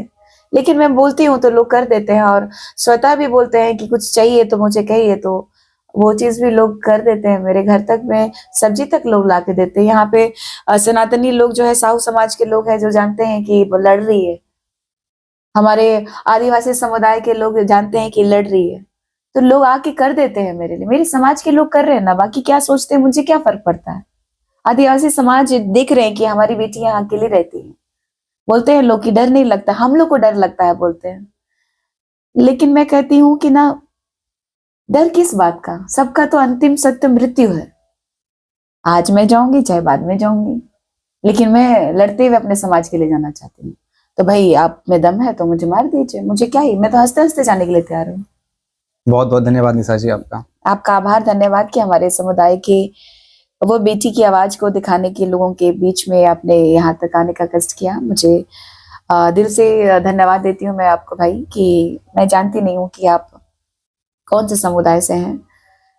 लेकिन मैं बोलती हूँ तो लोग कर देते हैं, और स्वतः भी बोलते हैं कि कुछ चाहिए तो मुझे कहिए, तो वो चीज भी लोग कर देते हैं। मेरे घर तक में सब्जी तक लोग ला के देते हैं। यहाँ पे सनातनी लोग जो है, साहू समाज के लोग हैं, जो जानते हैं कि वो लड़ रही है, हमारे आदिवासी समुदाय के लोग जानते हैं कि लड़ रही है, तो लोग आके कर देते हैं मेरे लिए। मेरे समाज के लोग कर रहे हैं ना, बाकी क्या सोचते हैं मुझे क्या फर्क पड़ता है। आदिवासी समाज देख रहे हैं कि हमारी बेटी यहाँ अकेली रहती है। बोलते हैं लोग कि डर नहीं लगता, हम लोग को डर लगता है बोलते हैं। लेकिन मैं कहती हूँ कि ना, डर किस बात का? सबका तो अंतिम सत्य मृत्यु है। आज मैं जाऊंगी चाहे बाद में जाऊंगी, लेकिन मैं लड़ते हुए अपने समाज के लिए जाना चाहती हूँ। तो भाई आप में दम है तो मुझे मार दीजिए, मुझे क्या ही, मैं तो हंसते हंसते जाने के लिए तैयार हूँ। बहुत बहुत धन्यवाद निशा जी आपका। आपका आभार, धन्यवाद कि हमारे समुदाय के वो बेटी की आवाज को दिखाने के लोगों के बीच में आपने यहाँ तक आने का कष्ट किया। मुझे दिल से धन्यवाद देती हूँ मैं आपको भाई, कि मैं जानती नहीं हूँ कि आप कौन से समुदाय से हैं,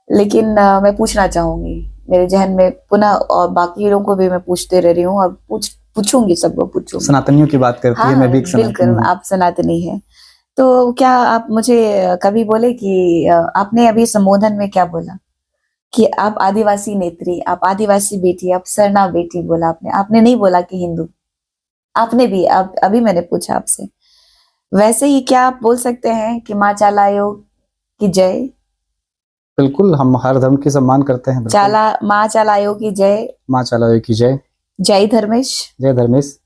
लेकिन मैं पूछना चाहूंगी। मेरे जहन में पुनः, और बाकी लोगों को भी मैं पूछते रह रही हूँ, और पूछूंगी, सबको पूछूंगी। सनातनियों की बात करती है, हाँ, मैं भी एक सनातनी बिल्कुल, हूँ। आप सनातनी है। तो क्या आप मुझे कभी बोले कि आपने अभी संबोधन में क्या बोला कि आप आदिवासी नेत्री, आप आदिवासी बेटी, आप सरना बेटी बोला आपने। आपने नहीं बोला कि हिंदू। आपने भी, आप अभी मैंने पूछा आपसे, वैसे ही क्या आप बोल सकते हैं कि माँ चाला आयोग की जय? बिल्कुल, हम हर धर्म की सम्मान करते हैं। माँ चाला आयोग की जय। माँ चाला की जय। जय धर्मेश। जय धर्मेश।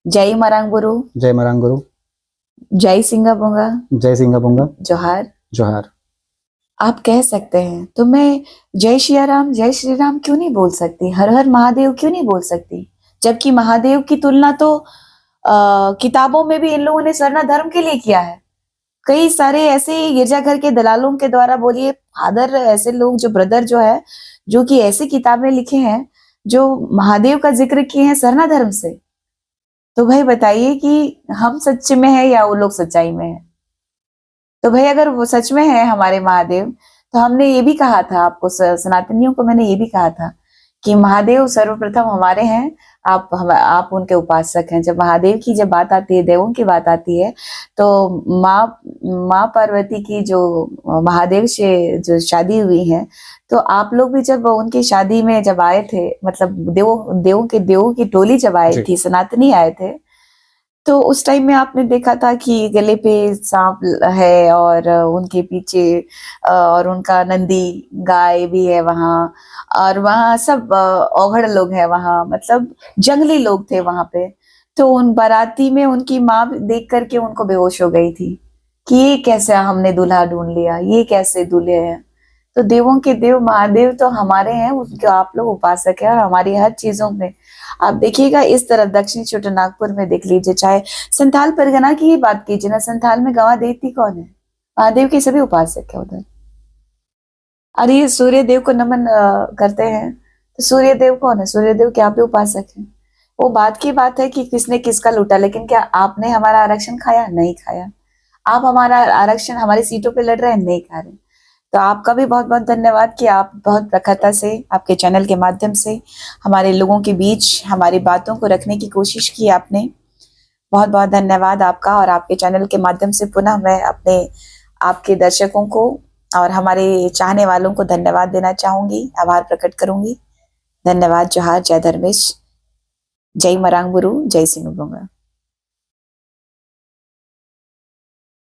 जय मरांगबुरु। जय मरांगुरु। जय सिंगापुंगा। जय सिंगापुंगा। जोहार। जोहार। आप कह सकते हैं, तो मैं जय श्री राम क्यों नहीं बोल सकती? हर हर महादेव क्यों नहीं बोल सकती? जबकि महादेव की तुलना तो किताबों में भी इन लोगों ने सरना धर्म के लिए किया है। कई सारे ऐसे गिरजाघर के दलालों के द्वारा, बोलिए फादर, ऐसे लोग जो ब्रदर जो है, जो कि ऐसी किताबें लिखे हैं जो महादेव का जिक्र किए हैं सरना धर्म से, तो भाई बताइए कि हम सच्चे में है या वो लोग सच्चाई में है। तो भाई अगर वो सच में है हमारे महादेव, तो हमने ये भी कहा था आपको, सनातनियों को मैंने ये भी कहा था कि महादेव सर्वप्रथम हमारे हैं, आप उनके उपासक हैं। जब महादेव की जब बात आती है, देवों की बात आती है, तो माँ पार्वती की जो महादेव से जो शादी हुई है, तो आप लोग भी जब उनकी शादी में जब आए थे, मतलब देवों की टोली जब आई थी, सनातनी आए थे, तो उस टाइम में आपने देखा था कि गले पे सांप है और उनके पीछे और उनका नंदी गाय भी है वहां, और वहां सब औघड़ लोग हैं वहां, मतलब जंगली लोग थे वहां पे। तो उन बाराती में उनकी माँ देख करके उनको बेहोश हो गई थी कि ये कैसे हमने दूल्हा ढूंढ लिया, ये कैसे दूल्हे हैं। तो देवों के देव महादेव तो हमारे हैं, उनके आप लोग उपासक है, और हमारी हर चीजों में आप देखिएगा। इस तरफ दक्षिणी छोटानागपुर में देख लीजिए, चाहे संथाल परगना की ही बात कीजिए ना, संथाल में गवाह देवती कौन है? महादेव के सभी उपासक है उधर। और ये सूर्य देव को नमन करते हैं, तो सूर्य देव कौन है? सूर्य देव के आप भी उपासक हैं। वो बात की बात है कि किसने किसका लूटा, लेकिन क्या आपने हमारा आरक्षण खाया? नहीं खाया। आप हमारा आरक्षण हमारी सीटों पे लड़ रहे हैं? नहीं खा रहे। तो आपका भी बहुत बहुत धन्यवाद कि आप बहुत प्रखरता से आपके चैनल के माध्यम से हमारे लोगों के बीच हमारी बातों को रखने की कोशिश की आपने। बहुत बहुत धन्यवाद आपका। और आपके चैनल के माध्यम से पुनः मैं अपने आपके दर्शकों को और हमारे चाहने वालों को धन्यवाद देना चाहूंगी, आभार प्रकट करूंगी। धन्यवाद। जोहार। जय धर्मेश। जय मरांगबुरु। जय सिंह बोंगा।